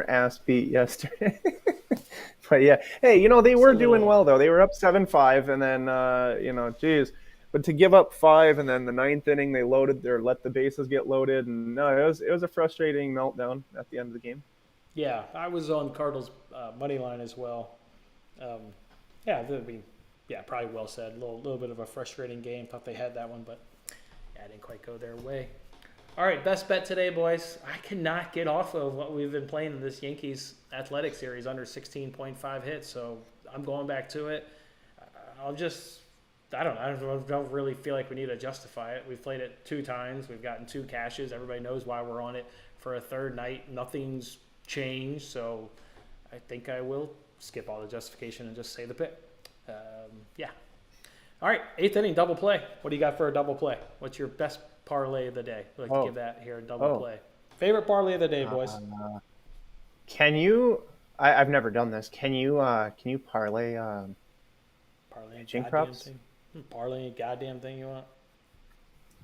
B: ass beat yesterday. But yeah, hey, they were doing well though. They were up 7-5, and then geez. But to give up 5 and then the 9th inning they let the bases get loaded, and no, it was a frustrating meltdown at the end of the game.
A: Yeah, I was on Cardinals money line as well. Probably well said. A little bit of a frustrating game. Thought they had that one, but it didn't quite go their way. All right, best bet today, boys. I cannot get off of what we've been playing in this Yankees Athletic Series under 16.5 hits, so I'm going back to it. I don't really feel like we need to justify it. We've played it 2 times. We've gotten 2 cashes. Everybody knows why we're on it for a 3rd night. Nothing's changed, so I think I will skip all the justification and just say the pick. All right, 8th inning, double play. What do you got for a double play? What's your best parlay of the day? We'd like to give that here a double play. Favorite parlay of the day, boys?
B: Can you? I've never done this. Can you parlay?
A: Parlay
B: pitching props?
A: Parlay any goddamn thing you want.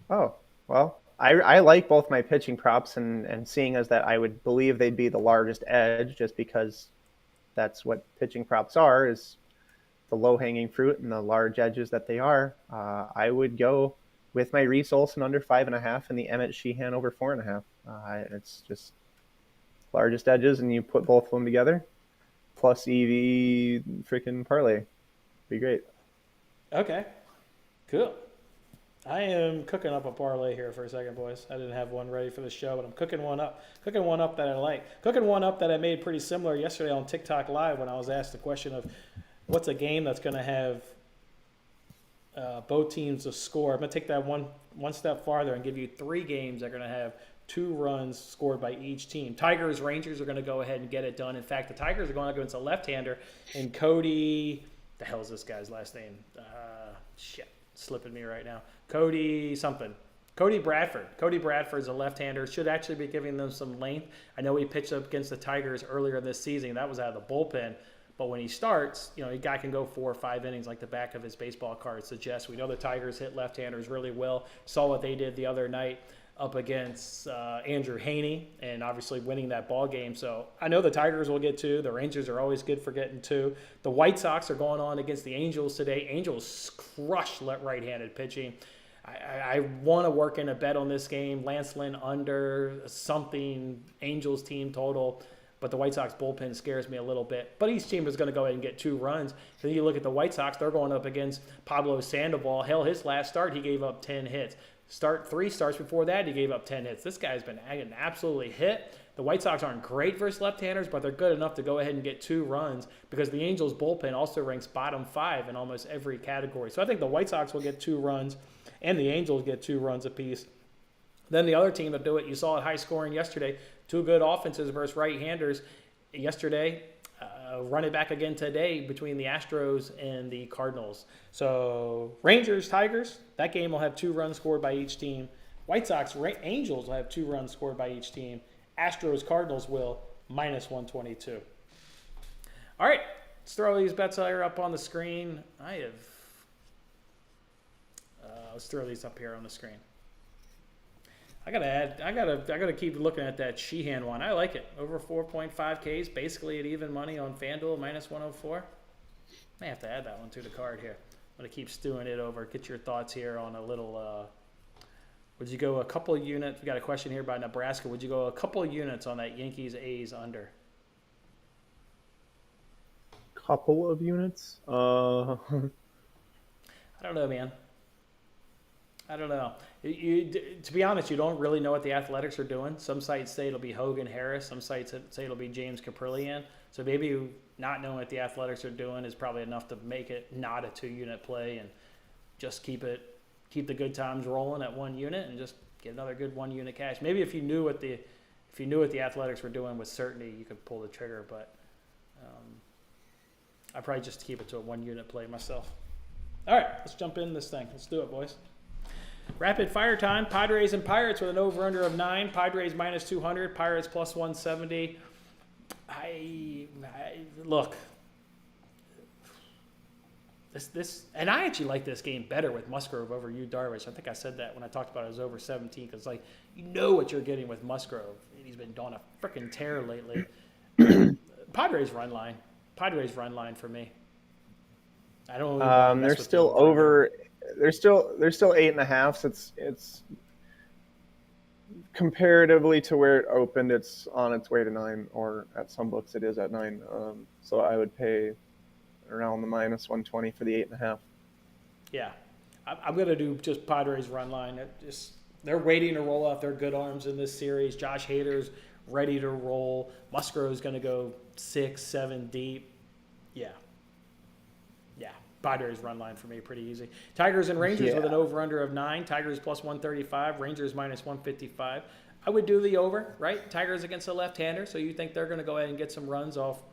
B: Oh, well, I like both my pitching props, and seeing as that I would believe they'd be the largest edge just because that's what pitching props are, is the low-hanging fruit and the large edges that they are. I would go with my Reese Olson under 5.5 and the Emmett Sheehan over 4.5. It's just largest edges, and you put both of them together, plus EV freaking parlay. Be great.
A: Okay, cool. I am cooking up a parlay here for a second, boys. I didn't have one ready for the show, but I'm cooking one up. Cooking one up that I like. Cooking one up that I made pretty similar yesterday on TikTok Live when I was asked the question of what's a game that's going to have both teams to score. I'm going to take that one step farther and give you 3 games that are going to have 2 runs scored by each team. Tigers, Rangers are going to go ahead and get it done. In fact, the Tigers are going up against a left-hander, and Cody – the hell is this guy's last name? Slipping me right now. Cody Bradford. Cody Bradford's a left-hander. Should actually be giving them some length. I know he pitched up against the Tigers earlier this season. That was out of the bullpen. But when he starts, a guy can go 4 or 5 innings like the back of his baseball card suggests. We know the Tigers hit left-handers really well. Saw what they did the other night up against Andrew Haney, and obviously winning that ball game. So I know the Tigers will get 2. The Rangers are always good for getting 2. The White Sox are going on against the Angels today. Angels crush right-handed pitching. I want to work in a bet on this game. Lance Lynn under something, Angels team total. but the White Sox bullpen scares me a little bit. But each team is going to go ahead and get 2 runs. So you look at the White Sox, they're going up against Pablo Sandoval. Hell, his last start, he gave up 10 hits. 3 starts before that, he gave up 10 hits. This guy's been absolutely hit. The White Sox aren't great versus left-handers, but they're good enough to go ahead and get 2 runs because the Angels bullpen also ranks bottom 5 in almost every category. So I think the White Sox will get 2 runs and the Angels get 2 runs apiece. Then the other team that do it, you saw it high scoring yesterday. 2 good offenses versus right-handers yesterday. Run it back again today between the Astros and the Cardinals. So Rangers, Tigers, that game will have 2 runs scored by each team. White Sox, Angels will have 2 runs scored by each team. Astros, Cardinals will -122. All right, let's throw these bets here up on the screen. Let's throw these up here on the screen. I gotta keep looking at that Sheehan one. I like it. Over 4.5 Ks, basically at even money on FanDuel, -104. May have to add that one to the card here. I'm gonna keep stewing it over. Get your thoughts here on a little. Would you go a couple units? We got a question here by Nebraska. Would you go a couple units on that Yankees A's under?
B: Couple of units?
A: I don't know, man. I don't know. To be honest, you don't really know what the Athletics are doing. Some sites say it'll be Hogan Harris. Some sites say it'll be James Caprillion. So maybe not knowing what the Athletics are doing is probably enough to make it not a 2-unit play and just keep the good times rolling at 1 unit and just get another good 1-unit cash. Maybe if you knew what the Athletics were doing with certainty, you could pull the trigger. But I'd probably just keep it to a 1-unit play myself. All right, let's jump in this thing. Let's do it, boys. Rapid fire time. Padres and Pirates with an over-under of 9. Padres -200. Pirates +170. Look. And I actually like this game better with Musgrove over Yu Darvish. I think I said that when I talked about it was over 17 because you know what you're getting with Musgrove. He's been on a freaking tear lately. Padres run line. For me. I don't.
B: They're still over. They're still 8.5. So it's comparatively to where it opened, it's on its way to 9, or at some books it is at 9. So I would pay around the -120 for the 8.5.
A: Yeah, I'm gonna do just Padres run line. They're waiting to roll out their good arms in this series. Josh Hader's ready to roll. Musgrove's gonna go 6, 7 deep. Yeah. Padres run line for me, pretty easy. Tigers and Rangers with an over-under of 9. Tigers +135. Rangers -155. I would do the over, right? Tigers against a left-hander, so you think they're going to go ahead and get some runs off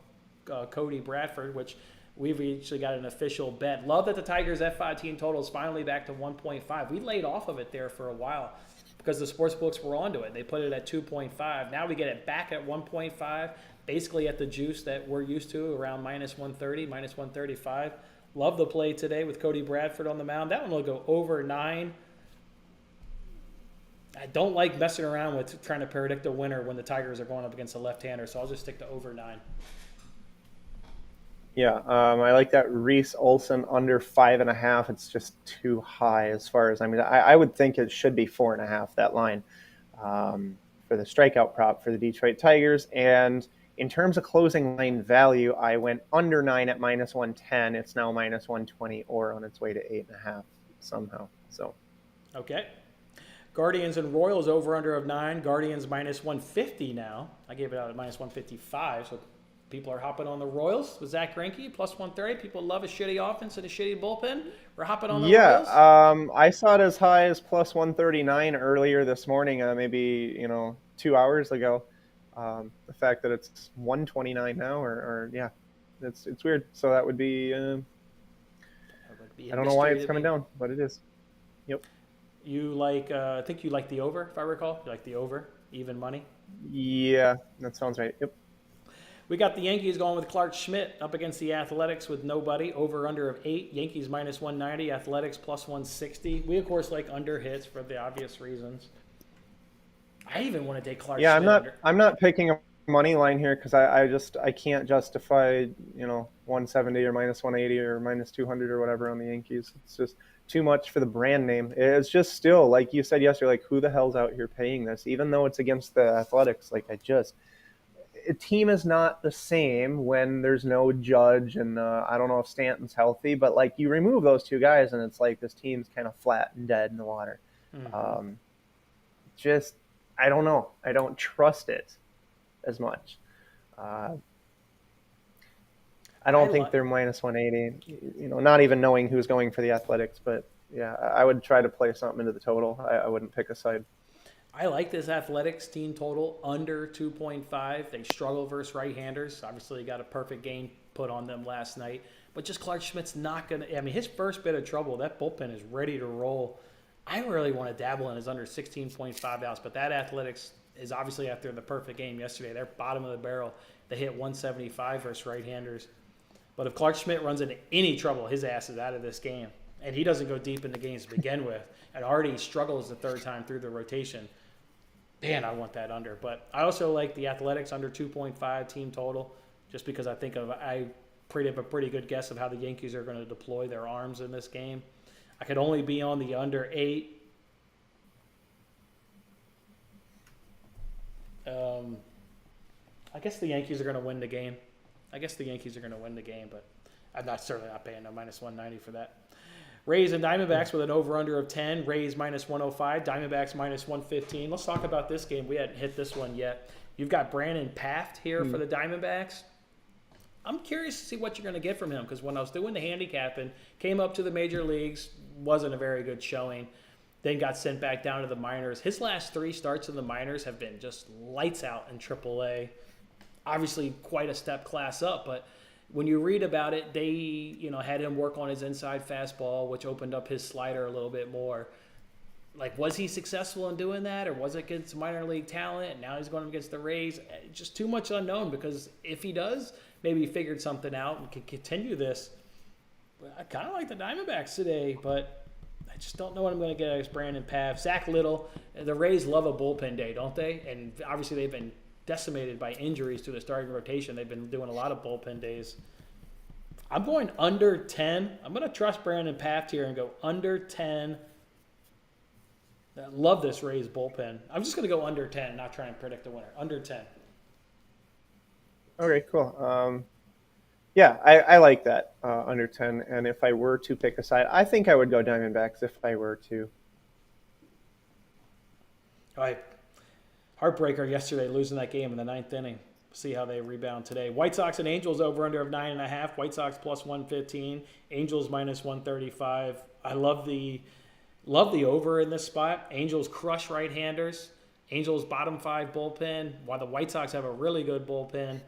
A: Cody Bradford, which we've actually got an official bet. Love that the Tigers F5 team total is finally back to 1.5. We laid off of it there for a while because the sports books were onto it. They put it at 2.5. Now we get it back at 1.5, basically at the juice that we're used to, around -130, -135. Love the play today with Cody Bradford on the mound. That one will go over 9. I don't like messing around with trying to predict a winner when the Tigers are going up against a left-hander, so I'll just stick to over 9.
B: Yeah, I like that Reese Olson under 5.5. It's just too high as far as, I would think it should be 4.5, that line, for the strikeout prop for the Detroit Tigers. And in terms of closing line value, I went under 9 at -110. It's now -120 or on its way to 8.5 somehow. So,
A: okay. Guardians and Royals over under of 9. Guardians -150 now. I gave it out at -155, so people are hopping on the Royals with Zach Greinke +130. People love a shitty offense and a shitty bullpen. We're hopping on the Royals.
B: I saw it as high as +139 earlier this morning, maybe 2 hours ago. The fact that it's 129 now, or it's weird. So that would be. I don't know why it's coming down, but it is. Yep.
A: You like? I think you like the over, if I recall. You like the over, even money.
B: Yeah, that sounds right. Yep.
A: We got the Yankees going with Clark Schmidt up against the Athletics with nobody. Over under of 8. Yankees -190. Athletics +160. We of course like under hits for the obvious reasons. I even want to take Clark Schmidt.
B: I'm not picking a money line here because I can't justify 170 or -180 or -200 or whatever on the Yankees. It's just too much for the brand name. It's just still, like you said yesterday, like who the hell's out here paying this? Even though it's against the Athletics, a team is not the same when there's no Judge, and I don't know if Stanton's healthy, but like you remove those two guys and it's like this team's kind of flat and dead in the water.
A: Mm-hmm.
B: Just I don't know. I don't trust it as much. Uh, I don't think they're minus 180. Not even knowing who's going for the Athletics, but yeah, I would try to play something into the total. I wouldn't pick a side.
A: I like this Athletics team total under 2.5. They struggle versus right-handers. Obviously, got a perfect game put on them last night. But just Clark Schmidt's not going to – I mean, his first bit of trouble, that bullpen is ready to roll. I really want to dabble in his under 16.5 outs, but that Athletics is obviously after the perfect game yesterday. They're bottom of the barrel. They hit 175 versus right-handers. But if Clark Schmidt runs into any trouble, his ass is out of this game. And he doesn't go deep into games to begin with. And already struggles the third time through the rotation. Man, I want that under. But I also like the Athletics under 2.5 team total, just because I think I have a pretty good guess of how the Yankees are going to deploy their arms in this game. I could only be on the under 8. I guess the Yankees are going to win the game. But I'm certainly not paying no minus 190 for that. Rays and Diamondbacks with an over-under of 10. Rays minus 105. Diamondbacks minus 115. Let's talk about this game. We hadn't hit this one yet. You've got Brandon Paft here for the Diamondbacks. I'm curious to see what you're going to get from him, because when I was doing the handicapping, came up to the major leagues, wasn't a very good showing, then got sent back down to the minors. His last 3 starts in the minors have been just lights out in AAA. Obviously quite a step class up, but when you read about it, they had him work on his inside fastball, which opened up his slider a little bit more. Like, was he successful in doing that, or was it against minor league talent, and now he's going against the Rays? Just too much unknown, because if he does, maybe he figured something out and can continue this. I kind of like the Diamondbacks today, but I just don't know what I'm going to get against Brandon Pav. Zach Little, the Rays love a bullpen day, don't they? And obviously they've been decimated by injuries to the starting rotation. They've been doing a lot of bullpen days. I'm going under 10. I'm going to trust Brandon Paft here and go under 10. I love this Rays bullpen. I'm just going to go under 10, not try and predict the winner. Under 10.
B: Okay, cool. Yeah, I like that, under 10. And if I were to pick a side, I think I would go Diamondbacks if I were to.
A: All right. Heartbreaker yesterday, losing that game in the 9th inning. See how they rebound today. White Sox and Angels over under of 9.5. White Sox plus 115. Angels minus 135. I love the over in this spot. Angels crush right-handers. Angels bottom 5 bullpen, while the White Sox have a really good bullpen.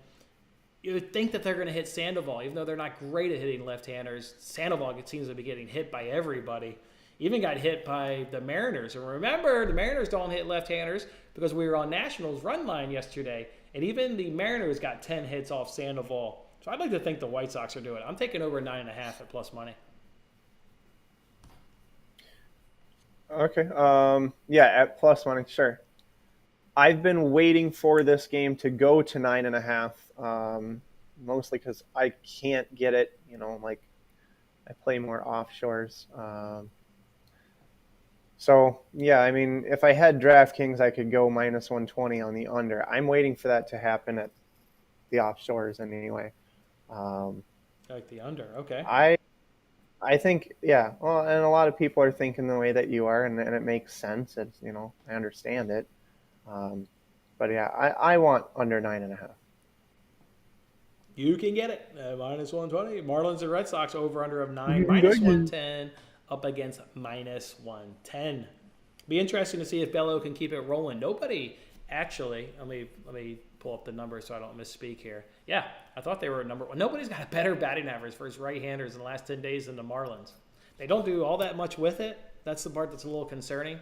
A: You would think that they're going to hit Sandoval, even though they're not great at hitting left-handers. Sandoval seems to be getting hit by everybody. Even got hit by the Mariners. And remember, the Mariners don't hit left-handers because we were on Nationals run line yesterday. And even the Mariners got 10 hits off Sandoval. So I'd like to think the White Sox are doing it. I'm taking over 9.5 at plus money.
B: Okay. Yeah, at plus money, sure. I've been waiting for this game to go to 9.5, mostly because I can't get it. Like I play more offshores. So, yeah, I mean, if I had DraftKings, I could go minus 120 on the under. I'm waiting for that to happen at the offshores anyway.
A: Like the under, okay.
B: I think, yeah, well, and a lot of people are thinking the way that you are, and it makes sense. It's, I understand it. But, yeah, I want under 9.5.
A: You can get it. Minus 120. Marlins and Red Sox over under of 9. Minus 110. Up against minus 110. Be interesting to see if Bello can keep it rolling. Nobody actually, let me pull up the numbers so I don't misspeak here. Yeah, I thought they were number 1. Nobody's got a better batting average for his right-handers in the last 10 days than the Marlins. They don't do all that much with it. That's the part that's a little concerning.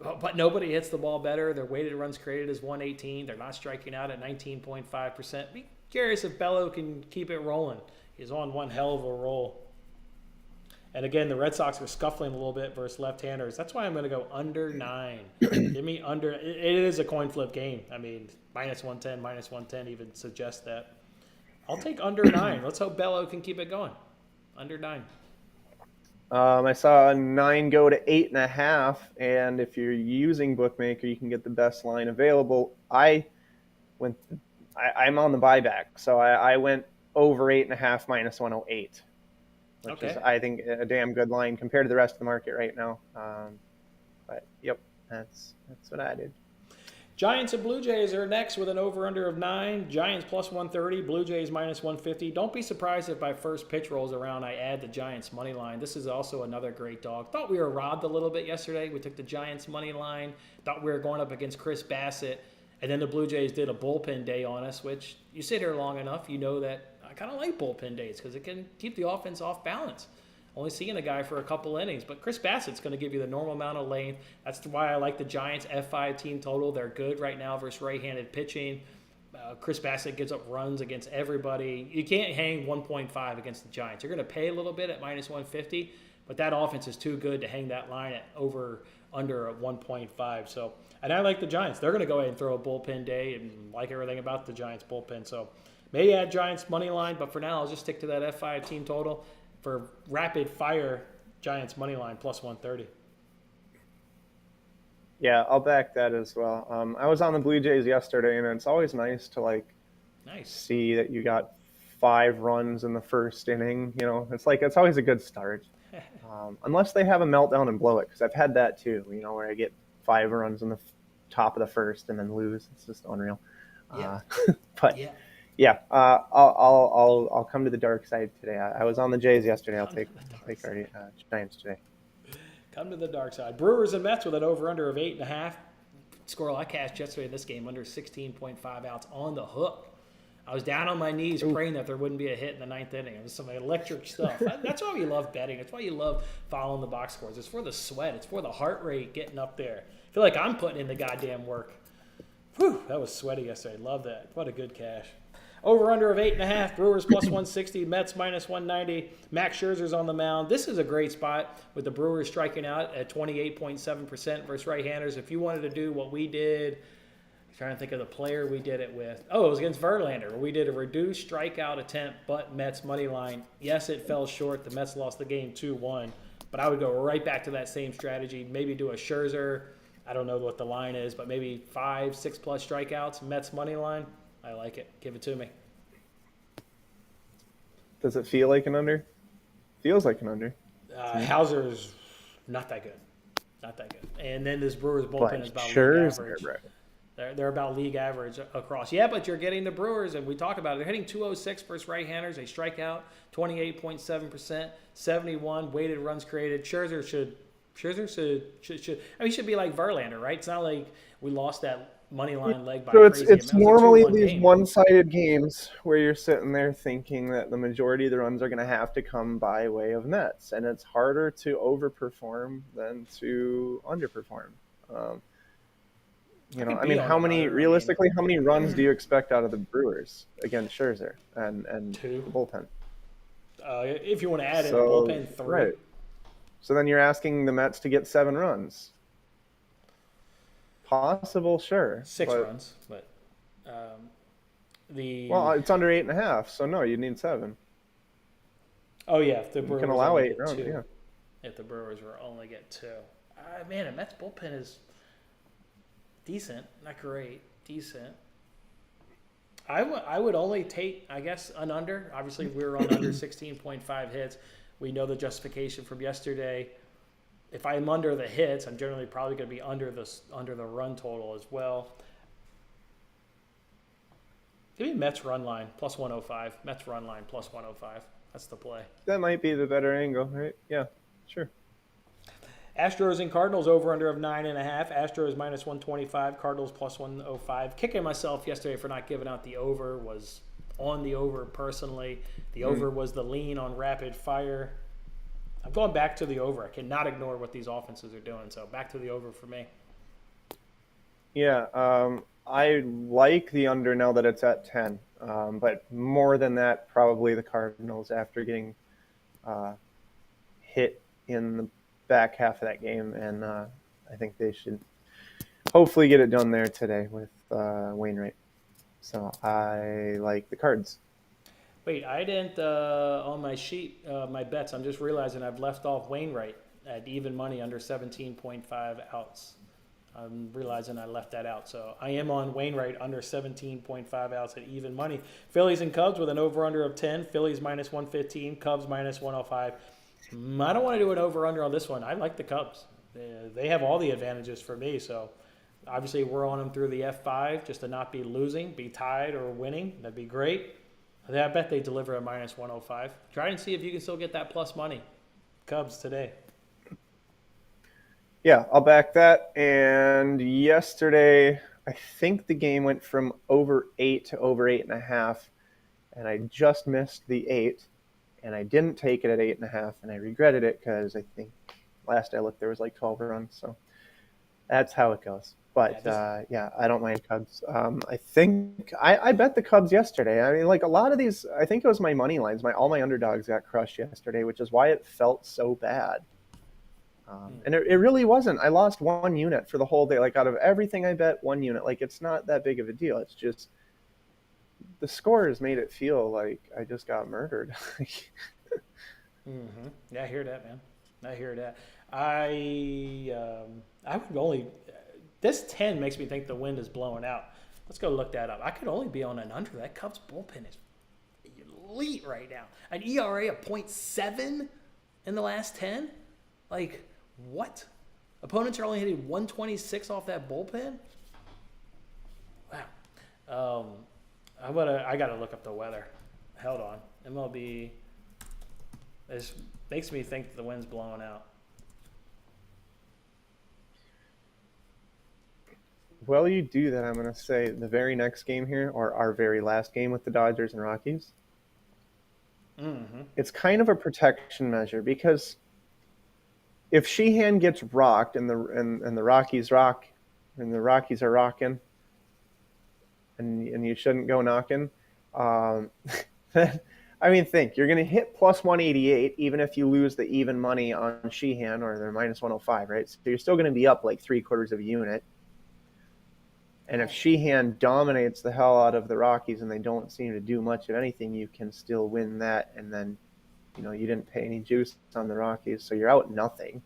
A: But nobody hits the ball better. Their weighted runs created is 118. They're not striking out at 19.5%. Be curious if Bello can keep it rolling. He's on one hell of a roll. And again, the Red Sox are scuffling a little bit versus left-handers. That's why I'm going to go under 9. Give me under. It is a coin flip game. I mean, minus 110, minus 110 even suggests that. I'll take under 9. Let's hope Bello can keep it going. Under 9.
B: I saw 9 go to 8.5, and if you're using Bookmaker, you can get the best line available. I I'm on the buyback, so I went over 8.5 minus 108, which is,
A: Okay.
B: I think, a damn good line compared to the rest of the market right now. But yep, that's what I did.
A: Giants and Blue Jays are next with an over-under of 9. Giants plus 130, Blue Jays minus 150. Don't be surprised if my first pitch rolls around, I add the Giants money line. This is also another great dog. Thought we were robbed a little bit yesterday. We took the Giants money line. Thought we were going up against Chris Bassett. And then the Blue Jays did a bullpen day on us, which you sit here long enough, you know that I kind of like bullpen days because it can keep the offense off balance. Only seeing a guy for a couple innings, but Chris Bassett's going to give you the normal amount of length. That's why I like the Giants F5 team total. They're good right now versus right-handed pitching. Chris Bassett gives up runs against everybody. You can't hang 1.5 against the Giants. You're going to pay a little bit at minus 150, but that offense is too good to hang that line at under 1.5. So, and I like the Giants. They're going to go ahead and throw a bullpen day and like everything about the Giants bullpen. So maybe add Giants money line, but for now I'll just stick to that F5 team total. For rapid fire, Giants money line plus 130.
B: Yeah, I'll back that as well. I was on the Blue Jays yesterday, and it's always nice to see that you got 5 runs in the first inning. You know, it's always a good start. Unless they have a meltdown and blow it, because I've had that too. You know, where I get 5 runs in the top of the first and then lose. It's just unreal.
A: Yeah.
B: But
A: yeah.
B: Yeah, I'll come to the dark side today. I was on the Jays yesterday. I'll take our Giants today.
A: Come to the dark side. Brewers and Mets with an over-under of 8.5. Squirrel, I cashed yesterday in this game under 16.5 outs on the hook. I was down on my knees praying that there wouldn't be a hit in the 9th inning. It was some electric stuff. That's why you love betting. That's why you love following the box scores. It's for the sweat. It's for the heart rate getting up there. I feel like I'm putting in the goddamn work. Whew, that was sweaty yesterday. Love that. What a good cash. Over-under of 8.5. Brewers plus 160. Mets minus 190. Max Scherzer's on the mound. This is a great spot with the Brewers striking out at 28.7% versus right-handers. If you wanted to do what we did, I'm trying to think of the player we did it with. Oh, it was against Verlander. We did a reduced strikeout attempt, but Mets money line. Yes, it fell short. The Mets lost the game 2-1. But I would go right back to that same strategy. Maybe do a Scherzer. I don't know what the line is, but maybe 5, 6+ strikeouts. Mets money line. I like it. Give it to me.
B: Does it feel like an under? Feels like an under.
A: Hauser's not that good. Not that good. And then this Brewers bullpen is about league average.
B: Right.
A: They're about league average across. Yeah, but you're getting the Brewers, and we talk about it. They're hitting 206 versus right-handers. They strike out 28.7%, 71 weighted runs created. Scherzer should. I mean, he should be like Verlander, right? It's not like we lost that money line leg by
B: so
A: crazy
B: it's
A: amount.
B: normally
A: It's a 2-1
B: these
A: game.
B: one-sided games where you're sitting there thinking that the majority of the runs are going to have to come by way of Mets, and it's harder to overperform than to underperform. I mean, how many runs do you expect out of the Brewers against Scherzer and
A: 2.
B: the bullpen?
A: If you want to add in the bullpen, 3.
B: Right. So then you're asking the Mets to get 7 runs. Possible, sure.
A: 6 runs, but
B: well, it's under 8.5, so no, you need 7.
A: Oh yeah, if the Brewers
B: can allow
A: only
B: 8
A: get
B: runs.
A: 2.
B: Yeah.
A: If the Brewers were only get 2, man, a Mets bullpen is decent, not great, decent. I would only take, I guess, an under. Obviously, we were on under 16.5 hits. We know the justification from yesterday. If I'm under the hits, I'm generally probably going to be under the run total as well. Give me Mets run line plus 105. Mets run line plus 105. That's the play.
B: That might be the better angle, right? Yeah, sure.
A: Astros and Cardinals over under of 9.5. Astros minus 125. Cardinals plus 105. Kicking myself yesterday for not giving out the over. Was on the over personally. The over was the lean on rapid fire. I'm going back to the over. I cannot ignore what these offenses are doing. So back to the over for me.
B: Yeah, I like the under now that it's at 10. But more than that, probably the Cardinals after getting hit in the back half of that game. And I think they should hopefully get it done there today with Wainwright. So I like the Cards.
A: Wait, I didn't, on my sheet, my bets, I'm just realizing I've left off Wainwright at even money under 17.5 outs. I'm realizing I left that out. So I am on Wainwright under 17.5 outs at even money. Phillies and Cubs with an over-under of 10. Phillies minus 115. Cubs minus 105. I don't want to do an over-under on this one. I like the Cubs. They have all the advantages for me. So obviously we're on them through the F5 just to not be losing, be tied or winning. That'd be great. I bet they deliver a minus 105. Try and see if you can still get that plus money. Cubs today.
B: Yeah, I'll back that. And yesterday, I think the game went from over 8 to over 8.5, and I just missed the 8, and I didn't take it at 8.5, and I regretted it because I think last I looked there was like 12 runs. So that's how it goes. But yeah, I don't mind Cubs. I think I bet the Cubs yesterday. I mean, like a lot of these, I think it was my money lines. All my underdogs got crushed yesterday, which is why it felt so bad. And it really wasn't. I lost 1 unit for the whole day. Like out of everything I bet, 1 unit. Like it's not that big of a deal. It's just the scores made it feel like I just got murdered.
A: Yeah, I hear that, man. I hear that. I would only. This 10 makes me think the wind is blowing out. Let's go look that up. I could only be on an under. That Cubs bullpen is elite right now. An ERA of 0.7 in the last 10? Like, what? Opponents are only hitting 126 off that bullpen? Wow. I got to look up the weather. Hold on. MLB. This makes me think the wind's blowing out.
B: While you do that, I'm going to say the very next game here, or our very last game with the Dodgers and Rockies, it's kind of a protection measure because if Sheehan gets rocked and the Rockies rock and the Rockies are rocking and you shouldn't go knocking, I mean, think you're going to hit plus 188 even if you lose the even money on Sheehan or the minus 105, right? So you're still going to be up like 3/4 of a unit. And if Sheehan dominates the hell out of the Rockies and they don't seem to do much of anything, you can still win that. And then, you didn't pay any juice on the Rockies, so you're out nothing.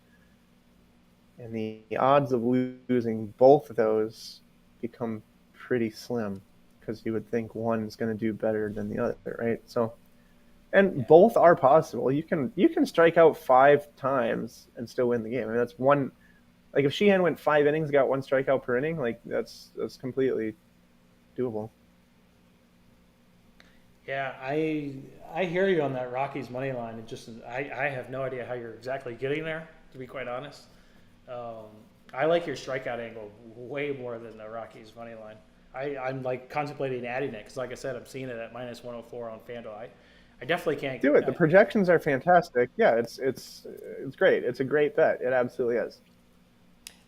B: And the odds of losing both of those become pretty slim because you would think one's going to do better than the other, right? So, and both are possible. You can strike out 5 times and still win the game. I mean, that's one. Like if Sheehan went 5 innings, got 1 strikeout per inning, like that's completely doable.
A: Yeah, I hear you on that Rockies money line. It just I have no idea how you're exactly getting there, to be quite honest. I like your strikeout angle way more than the Rockies money line. I'm like contemplating adding it because, like I said, I'm seeing it at minus 104 on FanDuel. I definitely can't
B: do it. The projections are fantastic. Yeah, it's great. It's a great bet. It absolutely is.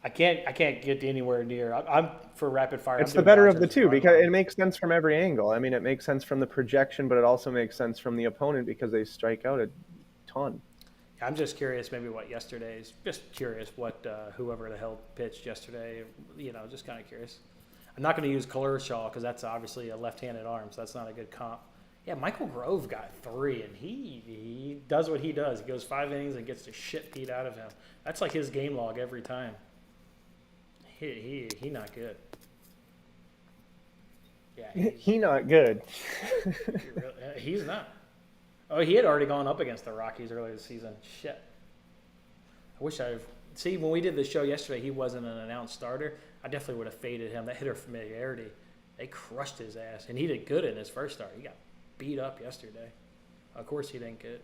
A: I can't get anywhere near. I'm for rapid fire.
B: It's the better of the two because it makes sense from every angle. I mean, it makes sense from the projection, but it also makes sense from the opponent because they strike out a ton.
A: I'm just curious, maybe what whoever the hell pitched yesterday. Just kind of curious. I'm not going to use Kershaw because that's obviously a left-handed arm, so that's not a good comp. Yeah, Michael Grove got 3, and he does what he does. He goes 5 innings and gets the shit beat out of him. That's like his game log every time. He not good. Yeah,
B: he not good.
A: He's not. Oh, he had already gone up against the Rockies earlier this season. Shit. I wish when we did the show yesterday, he wasn't an announced starter. I definitely would have faded him. That hitter familiarity, they crushed his ass, and he did good in his first start. He got beat up yesterday. Of course, he didn't get.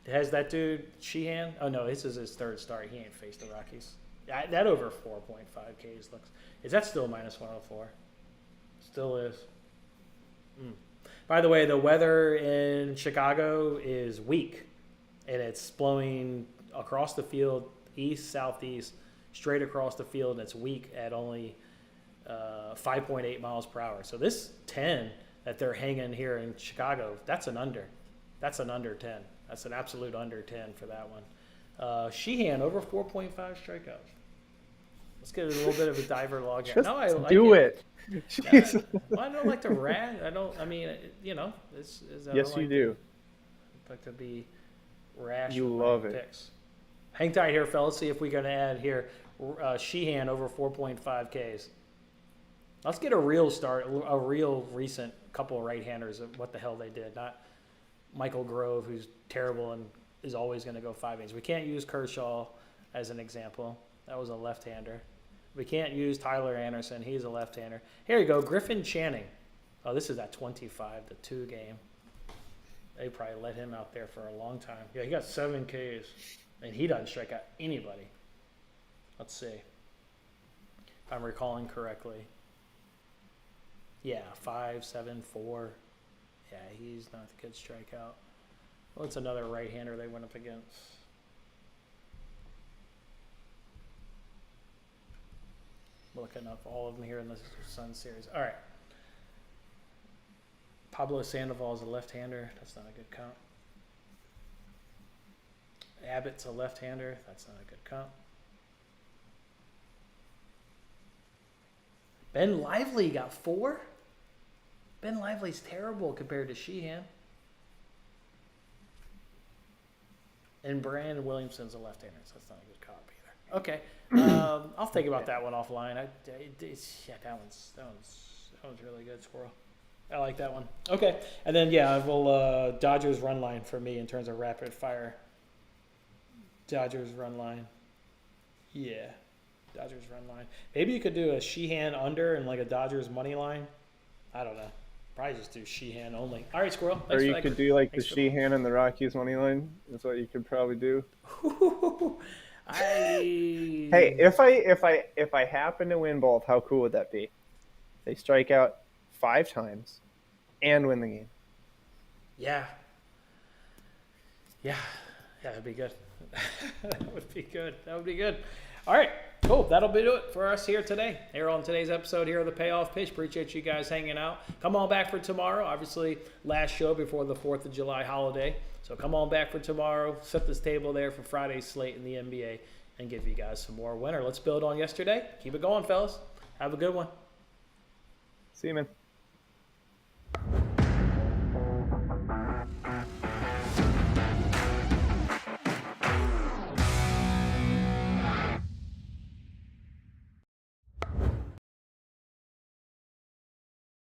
A: Has that dude Sheehan? Oh no, this is his 3rd start. He ain't faced the Rockies. That over 4.5 Ks looks. Is that still minus 104? Still is. By the way, the weather in Chicago is weak, and it's blowing across the field, east, southeast, straight across the field, and it's weak at only 5.8 miles per hour. So this 10 that they're hanging here in Chicago, that's an under. That's an under 10. That's an absolute under 10 for that one. Sheehan over 4.5 strikeouts. Let's get a little bit of a diver log here. No, I like
B: do it.
A: I don't like to rag. Yes,
B: you do.
A: I like to be rash.
B: You love it.
A: Picks. Hang tight here, fellas. See if we can add here. Sheehan over 4.5 Ks. Let's get a real recent couple of right-handers of what the hell they did. Not Michael Grove, who's terrible and is always going to go 5 innings. We can't use Kershaw as an example. That was a left-hander. We can't use Tyler Anderson. He's a left-hander. Here you go, Griffin Channing. Oh, this is that 25-2 game. They probably let him out there for a long time. Yeah, he got 7 Ks, and he doesn't strike out anybody. Let's see if I'm recalling correctly. Yeah, 5, 7, 4. Yeah, he's not a good strikeout. What's another right-hander they went up against? Looking up all of them here in the Sun Series. All right. Pablo Sandoval is a left-hander. That's not a good count. Abbott's a left-hander. That's not a good count. Ben Lively got 4? Ben Lively's terrible compared to Sheehan. And Brandon Williamson's a left-hander, so that's not a good comp either. Okay. I'll think about that one offline. That one's really good, Squirrel. I like that one. Okay. And then, we'll Dodgers run line for me in terms of rapid fire. Dodgers run line. Yeah. Dodgers run line. Maybe you could do a Sheehan under and like a Dodgers money line. I don't know. Probably just do Sheehan only. All right, Squirrel.
B: Or you could do like the Sheehan and the Rockies money line. That's what you could probably do. Hey, if I happen to win both, how cool would that be? They strike out 5 times and win the game.
A: Yeah. That'd be good. That would be good. All right, cool. That'll be it for us here today. Here on today's episode here of the Payoff Pitch. Appreciate you guys hanging out. Come on back for tomorrow. Obviously, last show before the 4th of July holiday. So come on back for tomorrow. Set this table there for Friday's slate in the NBA and give you guys some more winner. Let's build on yesterday. Keep it going, fellas. Have a good one.
B: See you, man.